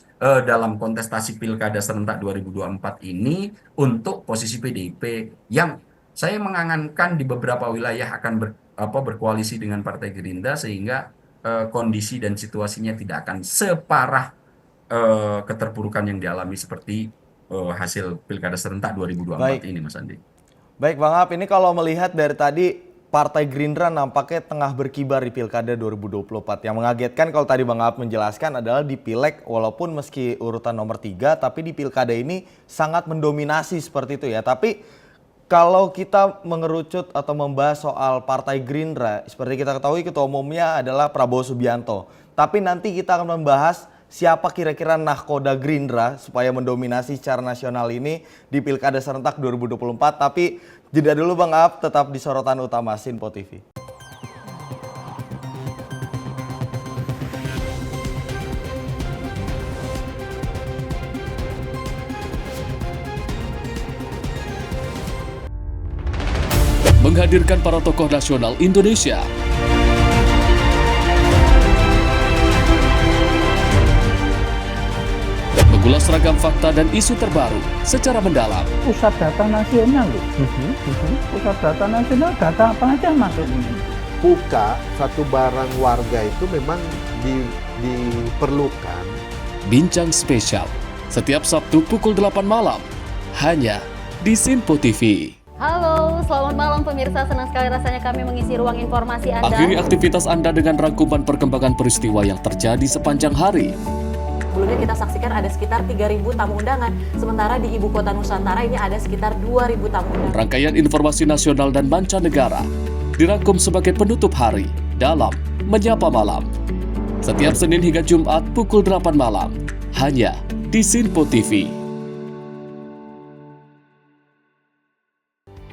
dalam kontestasi Pilkada Serentak 2024 ini untuk posisi PDIP yang saya mengangankan di beberapa wilayah akan berkoalisi dengan Partai Gerindra, sehingga kondisi dan situasinya tidak akan separah keterpurukan yang dialami seperti hasil Pilkada Serentak 2024 ini, Mas Andi. Baik Bang Ab, ini kalau melihat dari tadi Partai Gerindra nampaknya tengah berkibar di Pilkada 2024. Yang mengagetkan kalau tadi Bang Ab menjelaskan adalah di Pileg walaupun meski urutan nomor 3, tapi di Pilkada ini sangat mendominasi seperti itu ya. Tapi kalau kita mengerucut atau membahas soal Partai Gerindra, seperti kita ketahui ketua umumnya adalah Prabowo Subianto. Tapi nanti kita akan membahas siapa kira-kira nahkoda Gerindra supaya mendominasi secara nasional ini di Pilkada Serentak 2024. Tapi jeda dulu Bang Ab, tetap di sorotan utama Sinpo TV. Menghadirkan para tokoh nasional Indonesia. Mengulas ragam fakta dan isu terbaru secara mendalam. Pusat data nasional loh. Pusat data nasional, data apa aja masuk ini. Buka satu barang warga itu memang diperlukan. Bincang spesial setiap Sabtu pukul 8 malam hanya di Sinpo TV. Halo, selamat malam pemirsa. Senang sekali rasanya kami mengisi ruang informasi Anda. Akhiri aktivitas Anda dengan rangkuman perkembangan peristiwa yang terjadi sepanjang hari. Sebelumnya kita saksikan ada sekitar 3.000 tamu undangan, sementara di Ibu Kota Nusantara ini ada sekitar 2.000 tamu undangan. Rangkaian informasi nasional dan mancanegara dirangkum sebagai penutup hari dalam Menyapa Malam. Setiap Senin hingga Jumat pukul 8 malam, hanya di Sinpo TV.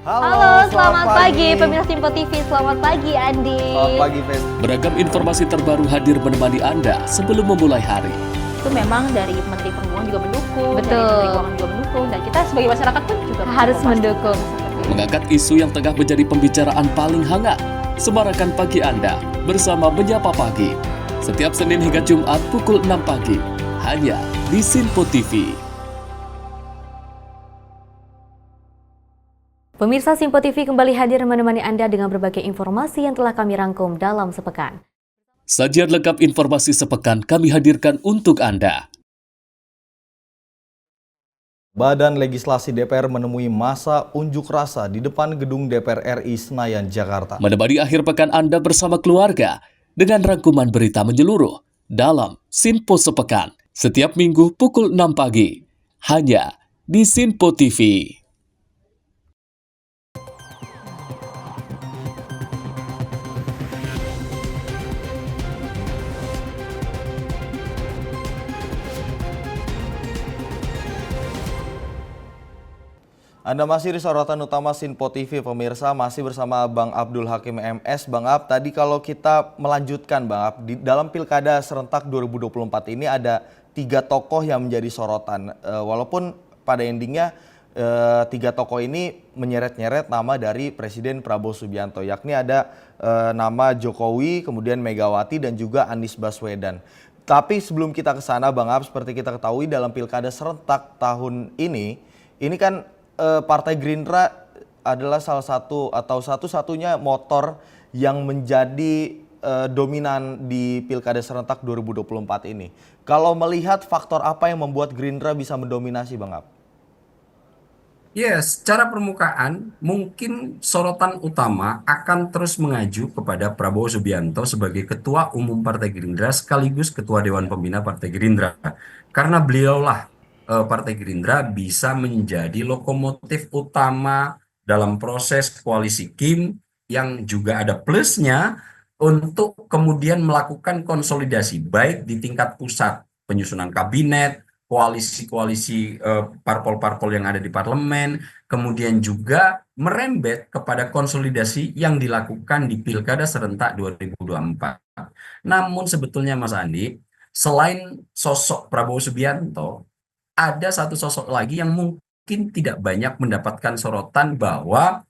Halo, selamat pagi pemirsa Simpo TV. Selamat pagi Andi. Selamat pagi, Fen. Beragam informasi terbaru hadir menemani Anda sebelum memulai hari. Itu memang dari Menteri Perhubungan juga mendukung, Betul. dari Menteri Keuangan juga mendukung, dan kita sebagai masyarakat pun juga Harus mendukung. Mengangkat isu yang tengah menjadi pembicaraan paling hangat. Semarakan pagi Anda bersama Menyapa Pagi. Setiap Senin hingga Jumat pukul 6 pagi, hanya di Sinpo TV. Pemirsa Simpo TV kembali hadir menemani Anda dengan berbagai informasi yang telah kami rangkum dalam sepekan. Sajian lengkap informasi sepekan kami hadirkan untuk Anda. Badan Legislasi DPR menemui masa unjuk rasa di depan gedung DPR RI Senayan, Jakarta. Menemani akhir pekan Anda bersama keluarga dengan rangkuman berita menyeluruh dalam Sinpo Sepekan. Setiap minggu pukul 6 pagi, hanya di Sinpo TV. Anda masih di sorotan utama Sinpo TV, pemirsa, masih bersama Bang Abdul Hakim MS. Bang Ab, tadi kalau kita melanjutkan Bang Ab, di dalam Pilkada Serentak 2024 ini ada 3 tokoh yang menjadi sorotan. Walaupun pada endingnya 3 tokoh ini menyeret-nyeret nama dari Presiden Prabowo Subianto, yakni ada nama Jokowi, kemudian Megawati dan juga Anies Baswedan. Tapi sebelum kita ke sana Bang Ab, seperti kita ketahui dalam Pilkada Serentak tahun ini kan Partai Gerindra adalah salah satu atau satu-satunya motor yang menjadi dominan di Pilkada Serentak 2024 ini. Kalau melihat faktor apa yang membuat Gerindra bisa mendominasi, Bang Ab? Secara permukaan mungkin sorotan utama akan terus mengaju kepada Prabowo Subianto sebagai Ketua Umum Partai Gerindra sekaligus Ketua Dewan Pembina Partai Gerindra. Karena beliaulah Partai Gerindra bisa menjadi lokomotif utama dalam proses koalisi Kim yang juga ada plusnya untuk kemudian melakukan konsolidasi baik di tingkat pusat, penyusunan kabinet, koalisi-koalisi parpol-parpol yang ada di parlemen, kemudian juga merembet kepada konsolidasi yang dilakukan di Pilkada Serentak 2024. Namun sebetulnya Mas Andi, selain sosok Prabowo Subianto, ada satu sosok lagi yang mungkin tidak banyak mendapatkan sorotan bahwa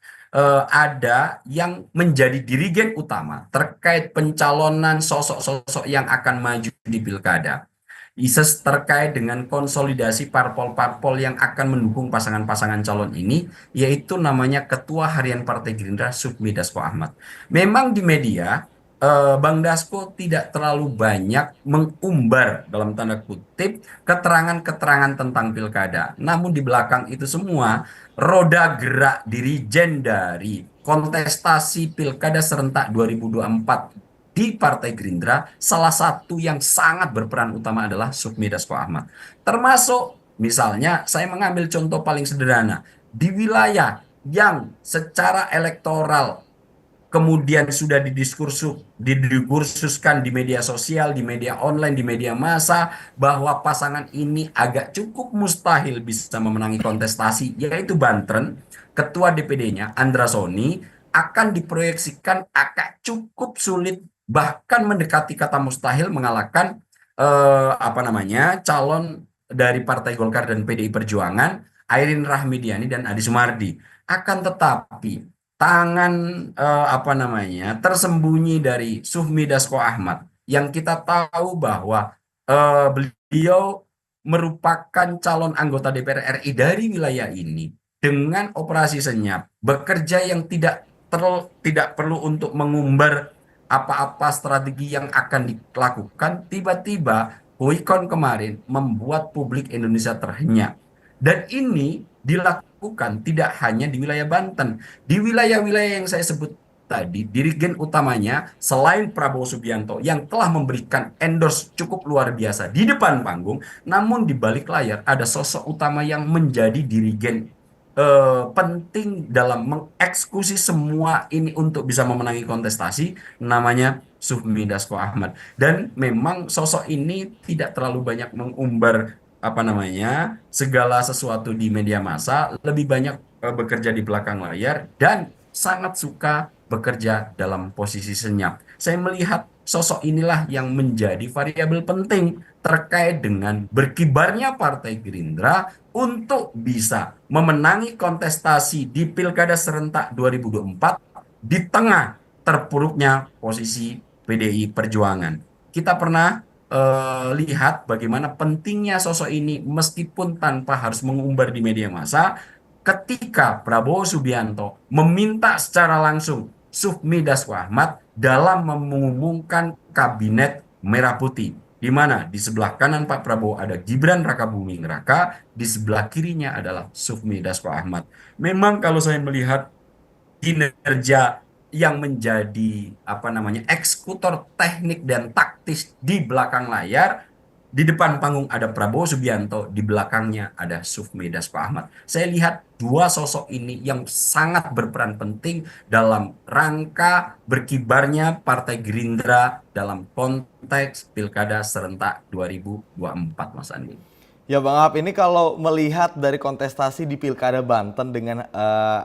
ada yang menjadi dirigen utama terkait pencalonan sosok-sosok yang akan maju di pilkada. Ises terkait dengan konsolidasi parpol-parpol yang akan mendukung pasangan-pasangan calon ini, yaitu namanya Ketua Harian Partai Gerindra Sufmi Dasko Ahmad. Memang di media Bang Dasko tidak terlalu banyak mengumbar dalam tanda kutip keterangan-keterangan tentang pilkada. Namun di belakang itu semua roda gerak dirijen dari kontestasi Pilkada Serentak 2024 di Partai Gerindra, salah satu yang sangat berperan utama adalah Sufmi Dasko Ahmad. Termasuk misalnya saya mengambil contoh paling sederhana di wilayah yang secara elektoral kemudian sudah didiskursuskan di media sosial, di media online, di media massa, bahwa pasangan ini agak cukup mustahil bisa memenangi kontestasi, yaitu Banten. Ketua DPD-nya, Andra Soni, akan diproyeksikan agak cukup sulit, bahkan mendekati kata mustahil mengalahkan calon dari Partai Golkar dan PDI Perjuangan, Airin Rahmidiani dan Adi Sumardi. Akan tetapi tangan tersembunyi dari Sufmi Dasko Ahmad yang kita tahu bahwa beliau merupakan calon anggota DPR RI dari wilayah ini dengan operasi senyap, bekerja yang tidak perlu untuk mengumbar apa-apa strategi yang akan dilakukan. Tiba-tiba Quick-Count kemarin membuat publik Indonesia terhenyak, dan ini dilakukan tidak hanya di wilayah Banten, di wilayah-wilayah yang saya sebut tadi dirigen utamanya selain Prabowo Subianto yang telah memberikan endorse cukup luar biasa di depan panggung, namun di balik layar ada sosok utama yang menjadi dirigen penting dalam mengeksekusi semua ini untuk bisa memenangi kontestasi, namanya Sufmi Dasko Ahmad. Dan memang sosok ini tidak terlalu banyak mengumbar segala sesuatu di media massa, lebih banyak bekerja di belakang layar dan sangat suka bekerja dalam posisi senyap. Saya melihat sosok inilah yang menjadi variabel penting terkait dengan berkibarnya Partai Gerindra untuk bisa memenangi kontestasi di Pilkada serentak 2024 di tengah terpuruknya posisi PDI Perjuangan. Kita pernah lihat bagaimana pentingnya sosok ini meskipun tanpa harus mengumbar di media massa ketika Prabowo Subianto meminta secara langsung Sufmi Dasko Ahmad dalam mengumumkan kabinet merah putih, di mana di sebelah kanan Pak Prabowo ada Gibran Rakabuming Raka, di sebelah kirinya adalah Sufmi Dasko Ahmad. Memang kalau saya melihat kinerja yang menjadi eksekutor teknik dan taktis di belakang layar, di depan panggung ada Prabowo Subianto, di belakangnya ada Sufmi Dasko Ahmad. Saya lihat dua sosok ini yang sangat berperan penting dalam rangka berkibarnya Partai Gerindra dalam konteks Pilkada serentak 2024, Mas Andi. Ya Bang Ahab, ini kalau melihat dari kontestasi di Pilkada Banten dengan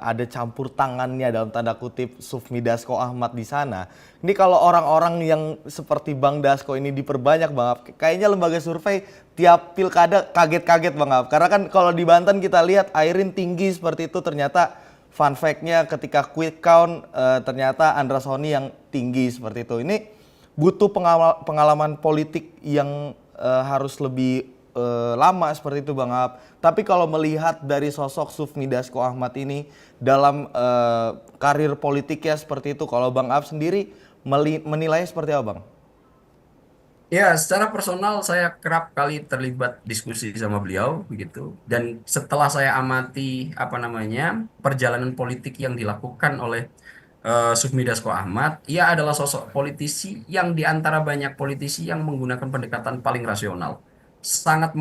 ada campur tangannya dalam tanda kutip Sufmi Dasko Ahmad di sana. Ini kalau orang-orang yang seperti Bang Dasko ini diperbanyak Bang Ahab, kayaknya lembaga survei tiap pilkada kaget-kaget Bang Ahab. Karena kan kalau di Banten kita lihat Airin tinggi seperti itu, ternyata fun fact-nya ketika quick count ternyata Andra Soni yang tinggi seperti itu. Ini butuh pengalaman politik yang harus lebih lama seperti itu Bang Ahab. Tapi kalau melihat dari sosok Sufmi Dasko Ahmad ini dalam karir politiknya seperti itu, kalau Bang Ahab sendiri menilai seperti apa Bang? Ya, secara personal saya kerap kali terlibat diskusi sama beliau begitu. Dan setelah saya amati perjalanan politik yang dilakukan oleh Sufmi Dasko Ahmad, ia adalah sosok politisi yang di antara banyak politisi yang menggunakan pendekatan paling rasional, sangat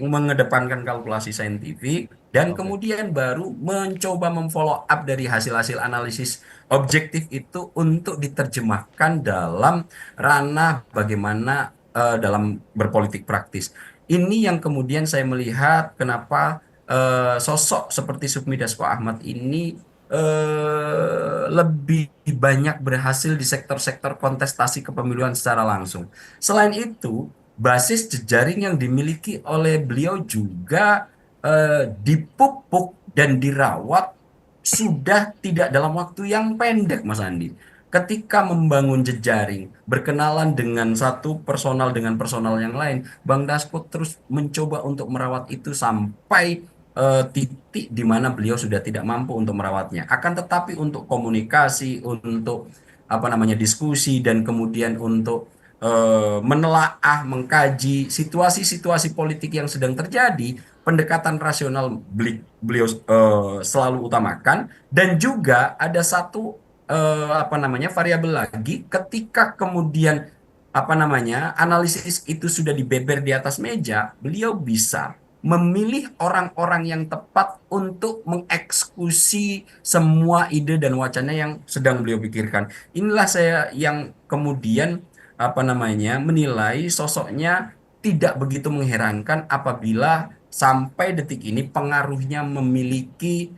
mengedepankan kalkulasi saintifik, dan kemudian baru mencoba memfollow up dari hasil-hasil analisis objektif itu untuk diterjemahkan dalam ranah bagaimana dalam berpolitik praktis. Ini yang kemudian saya melihat kenapa sosok seperti Sufmi Dasko Ahmad ini lebih banyak berhasil di sektor-sektor kontestasi kepemiluan secara langsung. Selain itu, basis jejaring yang dimiliki oleh beliau juga dipupuk dan dirawat sudah tidak dalam waktu yang pendek, Mas Andi. Ketika membangun jejaring, berkenalan dengan satu personal dengan personal yang lain, Bang Dasko terus mencoba untuk merawat itu sampai titik di mana beliau sudah tidak mampu untuk merawatnya. Akan tetapi untuk komunikasi, untuk diskusi, dan kemudian untuk menelaah, mengkaji situasi-situasi politik yang sedang terjadi, pendekatan rasional beliau selalu utamakan. Dan juga ada satu variabel lagi, ketika kemudian analisis itu sudah dibeber di atas meja, beliau bisa memilih orang-orang yang tepat untuk mengeksekusi semua ide dan wacana yang sedang beliau pikirkan. Inilah saya yang kemudian menilai sosoknya tidak begitu mengherankan apabila sampai detik ini pengaruhnya memiliki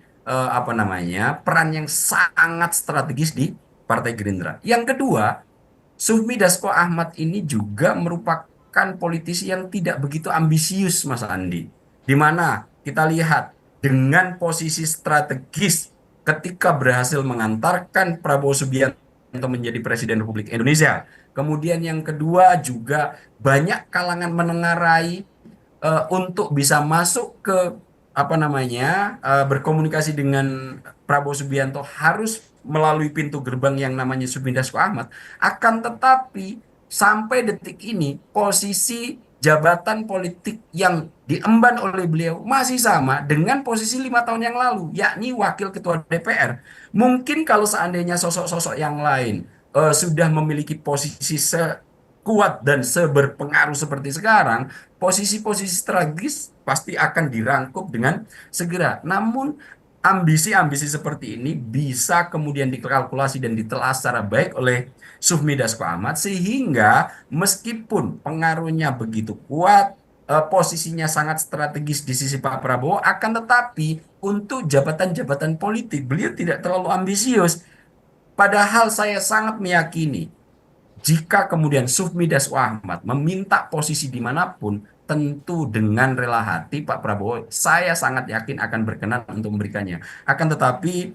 peran yang sangat strategis di Partai Gerindra. Yang kedua, Sufmi Dasko Ahmad ini juga merupakan politisi yang tidak begitu ambisius, Mas Andi. Di mana kita lihat dengan posisi strategis ketika berhasil mengantarkan Prabowo Subianto menjadi Presiden Republik Indonesia. Kemudian yang kedua juga banyak kalangan menengarai untuk bisa masuk ke berkomunikasi dengan Prabowo Subianto harus melalui pintu gerbang yang namanya Sufmi Dasko Ahmad. Akan tetapi sampai detik ini posisi jabatan politik yang diemban oleh beliau masih sama dengan posisi 5 tahun yang lalu, yakni wakil ketua DPR. Mungkin kalau seandainya sosok-sosok yang lain sudah memiliki posisi sekuat dan seberpengaruh seperti sekarang, posisi-posisi strategis pasti akan dirangkup dengan segera. Namun ambisi-ambisi seperti ini bisa kemudian dikalkulasi dan ditelah secara baik oleh Sufmi Dasko Ahmad, sehingga meskipun pengaruhnya begitu kuat, posisinya sangat strategis di sisi Pak Prabowo, akan tetapi untuk jabatan-jabatan politik beliau tidak terlalu ambisius. Padahal saya sangat meyakini jika kemudian Sufmi Dasko Ahmad meminta posisi dimanapun, tentu dengan rela hati Pak Prabowo, saya sangat yakin akan berkenan untuk memberikannya. Akan tetapi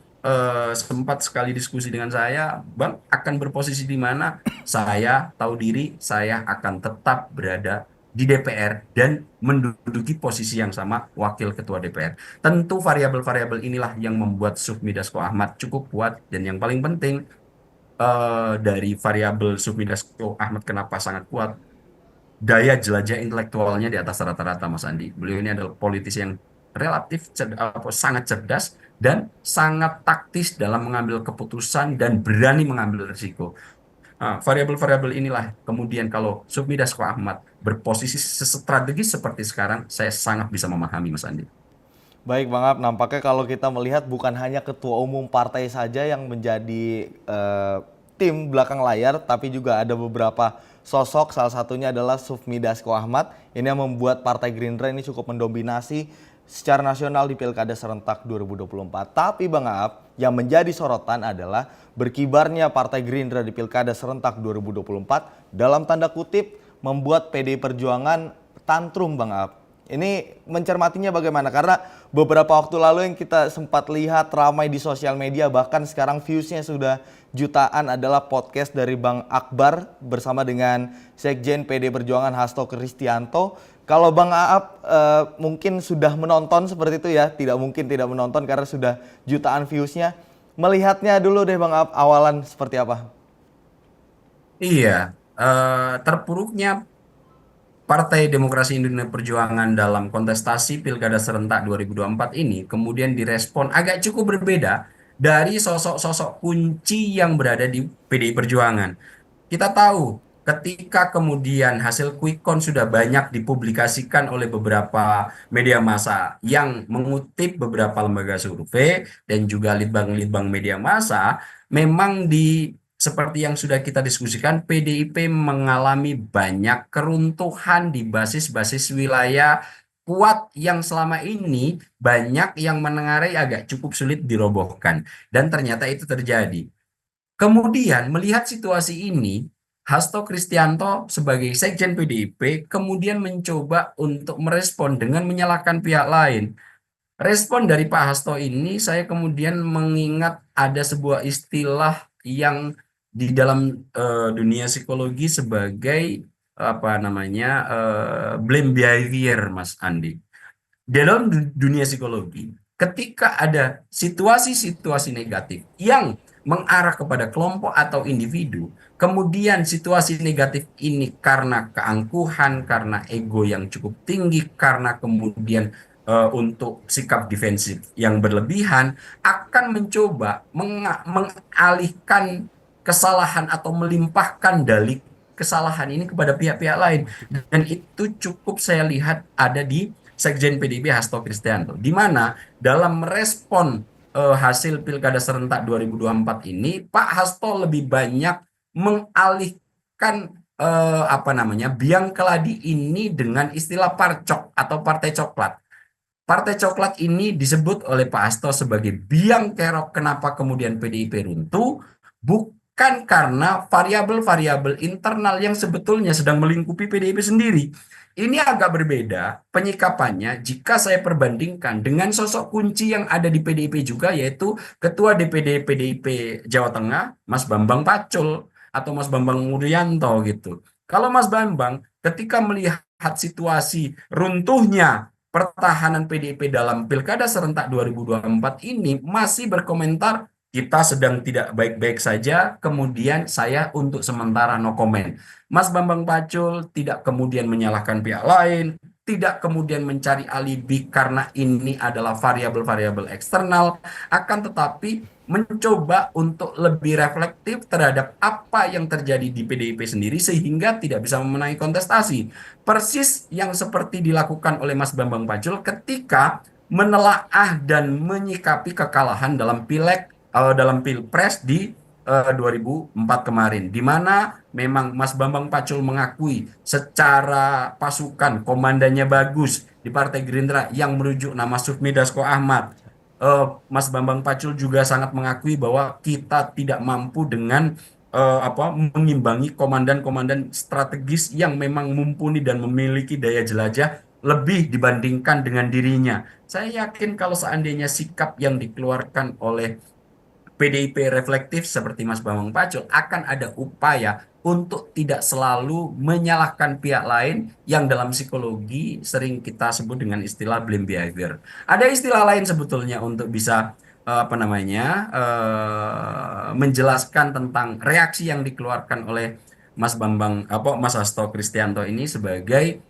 sempat sekali diskusi dengan saya, Bang, akan berposisi di mana? Saya tahu diri, saya akan tetap berada di DPR dan menduduki posisi yang sama, wakil ketua DPR. Tentu variabel-variabel inilah yang membuat Sufmi Dasko Ahmad cukup kuat, dan yang paling penting dari variabel Sufmi Dasko Ahmad kenapa sangat kuat, daya jelajah intelektualnya di atas rata-rata, Mas Andi. Beliau ini adalah politisi yang relatif sangat cerdas dan sangat taktis dalam mengambil keputusan dan berani mengambil risiko. Variabel-variabel inilah kemudian kalau Sufmi Dasko Ahmad berposisi strategis seperti sekarang, saya sangat bisa memahami, Mas Andi. Baik Bang Ab, nampaknya kalau kita melihat bukan hanya ketua umum partai saja yang menjadi tim belakang layar, tapi juga ada beberapa sosok, salah satunya adalah Sufmi Dasko Ahmad. Ini yang membuat Partai Gerindra ini cukup mendominasi secara nasional di Pilkada serentak 2024. Tapi Bang Ab, yang menjadi sorotan adalah berkibarnya Partai Gerindra di Pilkada serentak 2024 dalam tanda kutip membuat PDI Perjuangan tantrum, Bang Ab. Ini mencermatinya bagaimana? Karena beberapa waktu lalu yang kita sempat lihat ramai di sosial media, bahkan sekarang viewsnya sudah jutaan, adalah podcast dari Bang Akbar bersama dengan Sekjen PD Perjuangan Hasto Kristianto. Kalau Bang Aap mungkin sudah menonton seperti itu ya, tidak mungkin tidak menonton karena sudah jutaan viewsnya. Melihatnya dulu deh Bang Aap, awalan seperti apa? Iya, terpuruknya Partai Demokrasi Indonesia Perjuangan dalam kontestasi Pilkada Serentak 2024 ini kemudian direspon agak cukup berbeda dari sosok-sosok kunci yang berada di PDI Perjuangan. Kita tahu ketika kemudian hasil quick count sudah banyak dipublikasikan oleh beberapa media massa yang mengutip beberapa lembaga survei dan juga litbang-litbang media massa, memang seperti yang sudah kita diskusikan, PDIP mengalami banyak keruntuhan di basis-basis wilayah kuat yang selama ini banyak yang menengarai agak cukup sulit dirobohkan. Dan ternyata itu terjadi. Kemudian melihat situasi ini, Hasto Kristianto sebagai Sekjen PDIP kemudian mencoba untuk merespon dengan menyalahkan pihak lain. Respon dari Pak Hasto ini saya kemudian mengingat ada sebuah istilah yang di dalam dunia psikologi sebagai blame behavior, Mas Andi. Dalam dunia psikologi, ketika ada situasi-situasi negatif yang mengarah kepada kelompok atau individu, kemudian situasi negatif ini karena keangkuhan, karena ego yang cukup tinggi, karena kemudian untuk sikap defensif yang berlebihan, akan mencoba mengalihkan kesalahan atau melimpahkan dalih kesalahan ini kepada pihak-pihak lain. Dan itu cukup saya lihat ada di Sekjen PDIP Hasto Kristianto, di mana dalam merespon hasil Pilkada Serentak 2024 ini, Pak Hasto lebih banyak mengalihkan biang keladi ini dengan istilah parcok atau partai coklat. Partai coklat ini disebut oleh Pak Hasto sebagai biang kerok kenapa kemudian PDIP runtuh, bukan karena variabel-variabel internal yang sebetulnya sedang melingkupi PDIP sendiri. Ini agak berbeda penyikapannya jika saya perbandingkan dengan sosok kunci yang ada di PDIP juga, yaitu Ketua DPD PDIP Jawa Tengah, Mas Bambang Pacul atau Mas Bambang Wuryanto gitu. Kalau Mas Bambang ketika melihat situasi runtuhnya pertahanan PDIP dalam Pilkada Serentak 2024 ini masih berkomentar, kita sedang tidak baik-baik saja, kemudian saya untuk sementara no comment. Mas Bambang Pacul tidak kemudian menyalahkan pihak lain, tidak kemudian mencari alibi karena ini adalah variabel-variabel eksternal, akan tetapi mencoba untuk lebih reflektif terhadap apa yang terjadi di PDIP sendiri sehingga tidak bisa memenangi kontestasi. Persis yang seperti dilakukan oleh Mas Bambang Pacul ketika menelaah dan menyikapi kekalahan dalam dalam Pilpres di 2004 kemarin, di mana memang Mas Bambang Pacul mengakui secara pasukan komandannya bagus di Partai Gerindra yang merujuk nama Sufmi Dasko Ahmad. Mas Bambang Pacul juga sangat mengakui bahwa kita tidak mampu dengan mengimbangi komandan-komandan strategis yang memang mumpuni dan memiliki daya jelajah lebih dibandingkan dengan dirinya. Saya yakin kalau seandainya sikap yang dikeluarkan oleh PDIP reflektif seperti Mas Bambang Pacul, akan ada upaya untuk tidak selalu menyalahkan pihak lain yang dalam psikologi sering kita sebut dengan istilah blame behavior. Ada istilah lain sebetulnya untuk bisa menjelaskan tentang reaksi yang dikeluarkan oleh Mas Hasto Kristianto ini sebagai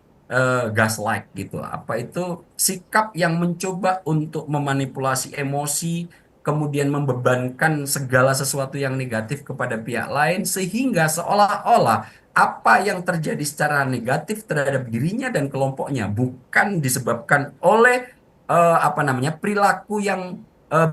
gaslight gitu. Apa itu? Sikap yang mencoba untuk memanipulasi emosi, kemudian membebankan segala sesuatu yang negatif kepada pihak lain sehingga seolah-olah apa yang terjadi secara negatif terhadap dirinya dan kelompoknya bukan disebabkan oleh perilaku yang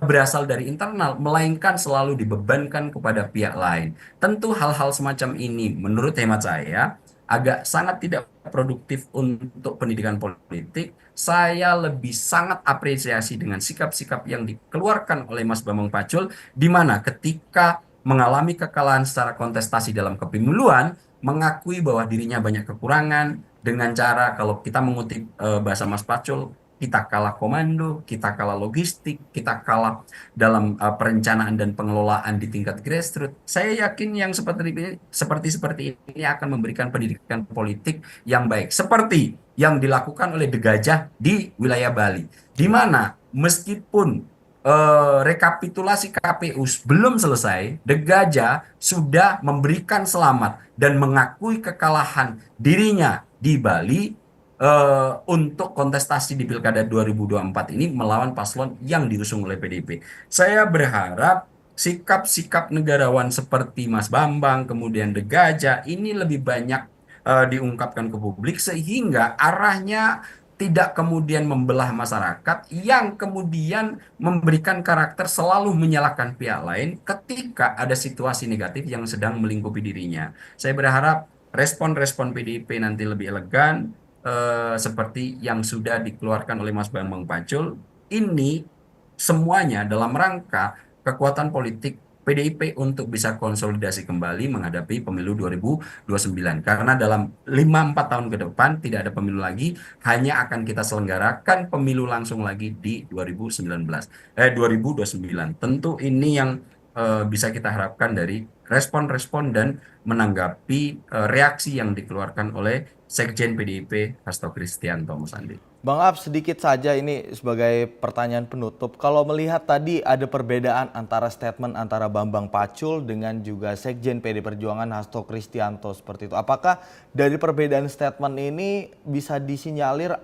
berasal dari internal, melainkan selalu dibebankan kepada pihak lain. Tentu hal-hal semacam ini menurut hemat saya agak sangat tidak produktif untuk pendidikan politik. Saya lebih sangat apresiasi dengan sikap-sikap yang dikeluarkan oleh Mas Bambang Pacul, di mana ketika mengalami kekalahan secara kontestasi dalam kepemiluan, mengakui bahwa dirinya banyak kekurangan dengan cara, kalau kita mengutip bahasa Mas Pacul, kita kalah komando, kita kalah logistik, kita kalah dalam perencanaan dan pengelolaan di tingkat grassroots. Saya yakin yang seperti ini akan memberikan pendidikan politik yang baik, seperti yang dilakukan oleh De Gajah di wilayah Bali, di mana meskipun rekapitulasi KPU belum selesai, De Gajah sudah memberikan selamat dan mengakui kekalahan dirinya di Bali untuk kontestasi di Pilkada 2024 ini melawan paslon yang diusung oleh PDIP. Saya berharap sikap-sikap negarawan seperti Mas Bambang, kemudian De Gajah ini lebih banyak diungkapkan ke publik sehingga arahnya tidak kemudian membelah masyarakat yang kemudian memberikan karakter selalu menyalahkan pihak lain ketika ada situasi negatif yang sedang melingkupi dirinya. Saya berharap respon-respon PDIP nanti lebih elegan, seperti yang sudah dikeluarkan oleh Mas Bambang Pacul. Ini semuanya dalam rangka kekuatan politik PDIP untuk bisa konsolidasi kembali menghadapi pemilu 2029. Karena dalam 5-4 tahun ke depan tidak ada pemilu lagi, hanya akan kita selenggarakan pemilu langsung lagi di 2029. Tentu ini yang bisa kita harapkan dari respon-respon dan menanggapi reaksi yang dikeluarkan oleh Sekjen PDIP Hasto Kristianto, Mas Andi. Bang Ab, sedikit saja ini sebagai pertanyaan penutup. Kalau melihat tadi ada perbedaan antara statement antara Bambang Pacul dengan juga Sekjen PD Perjuangan Hasto Kristianto seperti itu. Apakah dari perbedaan statement ini bisa disinyalir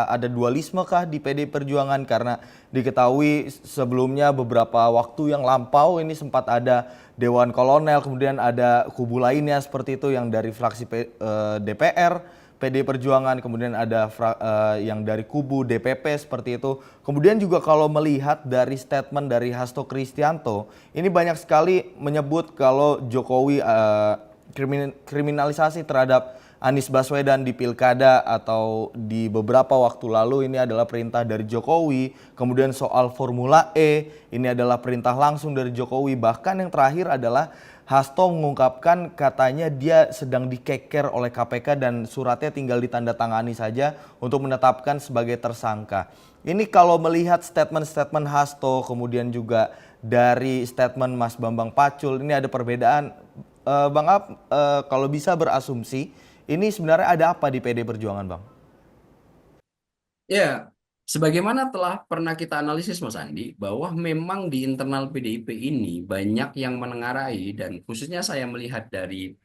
ada dualisme kah di PD Perjuangan? Karena diketahui sebelumnya beberapa waktu yang lampau ini sempat ada Dewan Kolonel, kemudian ada kubu lainnya seperti itu yang dari fraksi DPR, PD Perjuangan, kemudian ada yang dari kubu DPP seperti itu. Kemudian juga kalau melihat dari statement dari Hasto Kristianto, ini banyak sekali menyebut kalau Jokowi kriminalisasi terhadap Anies Baswedan di Pilkada atau di beberapa waktu lalu ini adalah perintah dari Jokowi. Kemudian soal Formula E, ini adalah perintah langsung dari Jokowi. Bahkan yang terakhir adalah Hasto mengungkapkan katanya dia sedang dikeker oleh KPK dan suratnya tinggal ditandatangani saja untuk menetapkan sebagai tersangka. Ini kalau melihat statement-statement Hasto kemudian juga dari statement Mas Bambang Pacul, ini ada perbedaan. Bang Ab, kalau bisa berasumsi, ini sebenarnya ada apa di PD Perjuangan, Bang? Ya, sebagaimana telah pernah kita analisis, Mas Andi, bahwa memang di internal PDIP ini banyak yang menengarai, dan khususnya saya melihat dari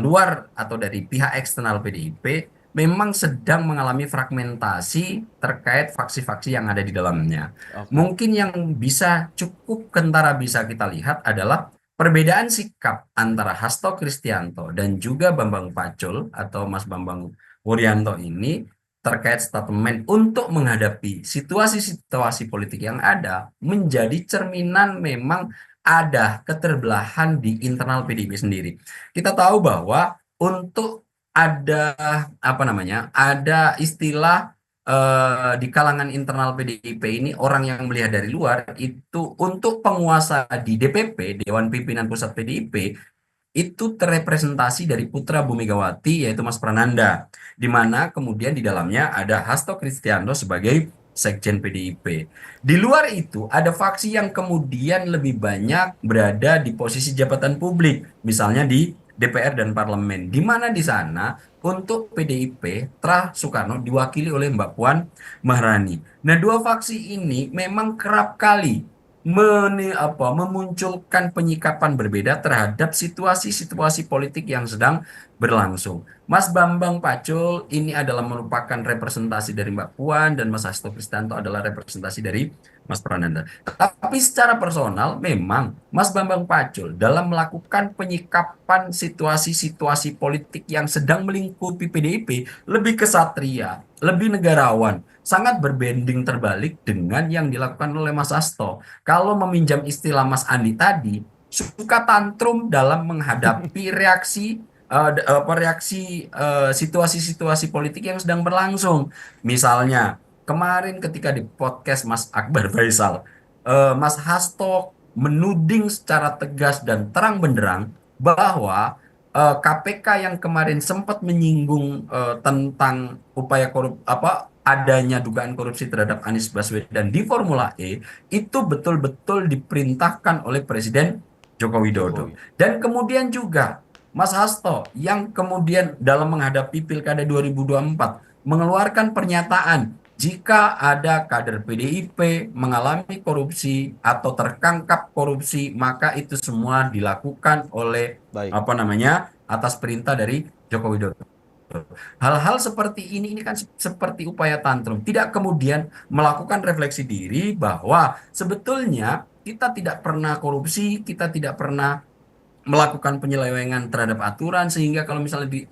luar atau dari pihak eksternal PDIP, memang sedang mengalami fragmentasi terkait faksi-faksi yang ada di dalamnya. Oke. Mungkin yang bisa cukup kentara bisa kita lihat adalah perbedaan sikap antara Hasto Kristianto dan juga Bambang Pacul atau Mas Bambang Wuryanto ini terkait statement untuk menghadapi situasi-situasi politik yang ada menjadi cerminan memang ada keterbelahan di internal PDIP sendiri. Kita tahu bahwa untuk ada apa namanya, ada istilah di kalangan internal PDIP ini orang yang melihat dari luar itu untuk penguasa di DPP, Dewan Pimpinan Pusat PDIP itu terrepresentasi dari putra Bu Megawati yaitu Mas Prananda, di mana kemudian di dalamnya ada Hasto Kristianto sebagai Sekjen PDIP. Di luar itu ada faksi yang kemudian lebih banyak berada di posisi jabatan publik, misalnya di DPR dan parlemen, di mana di sana untuk PDIP Tra Soekarno diwakili oleh Mbak Puan Maharani. Nah, dua faksi ini memang kerap kali memunculkan penyikapan berbeda terhadap situasi-situasi politik yang sedang berlangsung. Mas Bambang Pacul ini adalah merupakan representasi dari Mbak Puan dan Mas Hasto Kristianto adalah representasi dari Mas Prananda. Tapi secara personal memang Mas Bambang Pacul dalam melakukan penyikapan situasi-situasi politik yang sedang melingkupi PDIP lebih kesatria, lebih negarawan, sangat berbanding terbalik dengan yang dilakukan oleh Mas Hasto. Kalau meminjam istilah Mas Andi tadi, suka tantrum dalam menghadapi reaksi situasi-situasi politik yang sedang berlangsung. Misalnya, kemarin ketika di podcast Mas Akbar Faisal, Mas Hasto menuding secara tegas dan terang benderang bahwa KPK yang kemarin sempat menyinggung tentang upaya adanya dugaan korupsi terhadap Anies Baswedan di Formula E itu betul-betul diperintahkan oleh Presiden Joko Widodo. Dan kemudian juga Mas Hasto yang kemudian dalam menghadapi Pilkada 2024 mengeluarkan pernyataan jika ada kader PDIP mengalami korupsi atau tertangkap korupsi maka itu semua dilakukan oleh atas perintah dari Joko Widodo. Hal-hal seperti ini kan seperti upaya tantrum, tidak kemudian melakukan refleksi diri bahwa sebetulnya kita tidak pernah korupsi, kita tidak pernah melakukan penyelewengan terhadap aturan sehingga kalau misalnya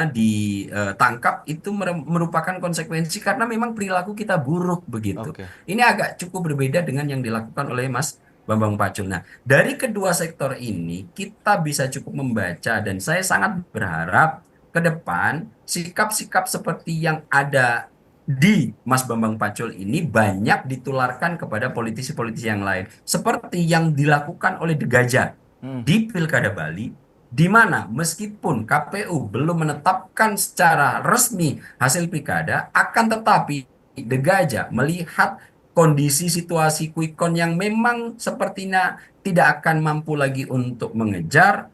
ditangkap itu merupakan konsekuensi karena memang perilaku kita buruk begitu. Ini agak cukup berbeda dengan yang dilakukan oleh Mas Bambang Pacul. Nah, dari kedua sektor ini kita bisa cukup membaca dan saya sangat berharap ke depan sikap-sikap seperti yang ada di Mas Bambang Pacul ini banyak ditularkan kepada politisi-politisi yang lain. Seperti yang dilakukan oleh The Gajah di Pilkada Bali, di mana meskipun KPU belum menetapkan secara resmi hasil pilkada, akan tetapi The Gajah melihat kondisi situasi quick count yang memang sepertinya tidak akan mampu lagi untuk mengejar,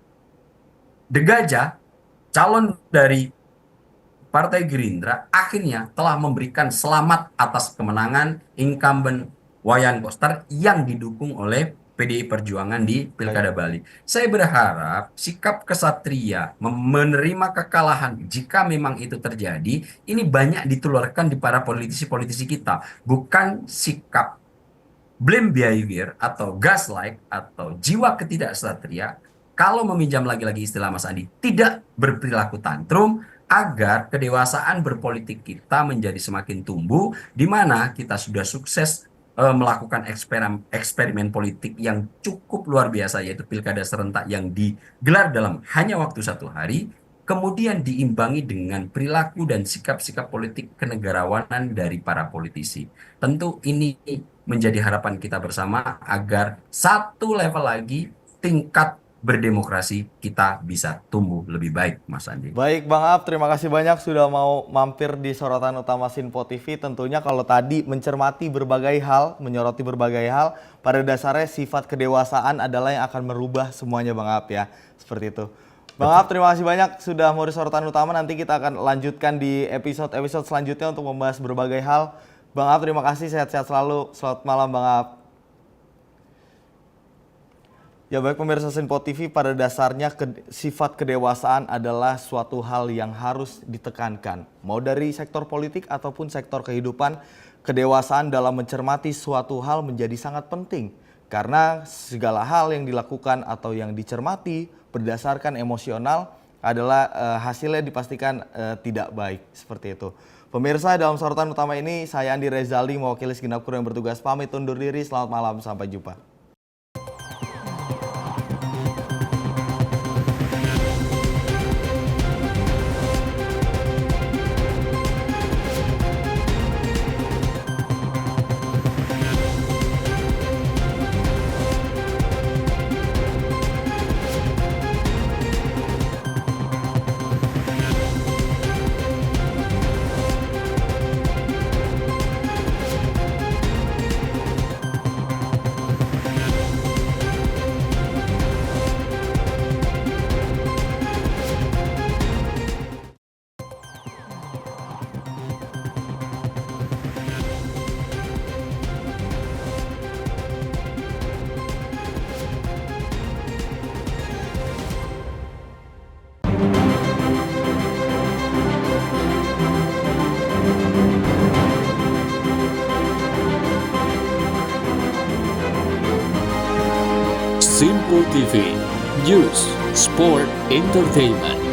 The Gajah, calon dari Partai Gerindra, akhirnya telah memberikan selamat atas kemenangan incumbent Wayan Koster yang didukung oleh PDI Perjuangan di Pilkada Bali. Saya berharap sikap kesatria menerima kekalahan jika memang itu terjadi, ini banyak ditularkan di para politisi-politisi kita. Bukan sikap blame behavior atau gaslight atau jiwa ketidaksatria, kalau meminjam lagi-lagi istilah Mas Andi, tidak berperilaku tantrum, agar kedewasaan berpolitik kita menjadi semakin tumbuh, di mana kita sudah sukses melakukan eksperimen politik yang cukup luar biasa, yaitu pilkada serentak yang digelar dalam hanya waktu 1 hari, kemudian diimbangi dengan perilaku dan sikap-sikap politik kenegarawanan dari para politisi. Tentu ini menjadi harapan kita bersama agar satu level lagi tingkat berdemokrasi kita bisa tumbuh lebih baik, Mas Andi. Baik Bang Ab, terima kasih banyak sudah mau mampir di Sorotan Utama Sinpo TV. Tentunya kalau tadi mencermati berbagai hal, menyoroti berbagai hal, pada dasarnya sifat kedewasaan adalah yang akan merubah semuanya Bang Ab ya. Seperti itu. Bang Ab, terima kasih banyak sudah mau di Sorotan Utama. Nanti kita akan lanjutkan di episode selanjutnya untuk membahas berbagai hal. Bang Ab, terima kasih, sehat-sehat selalu. Selamat malam Bang Ab. Ya baik pemirsa Sinpo TV, pada dasarnya sifat kedewasaan adalah suatu hal yang harus ditekankan. Mau dari sektor politik ataupun sektor kehidupan, kedewasaan dalam mencermati suatu hal menjadi sangat penting. Karena segala hal yang dilakukan atau yang dicermati berdasarkan emosional adalah hasilnya dipastikan tidak baik, seperti itu. Pemirsa, dalam sorotan utama ini saya Andi Rezali mewakili segenap kru yang bertugas pamit undur diri. Selamat malam, sampai jumpa. Sinpo TV, News, Sport, Entertainment.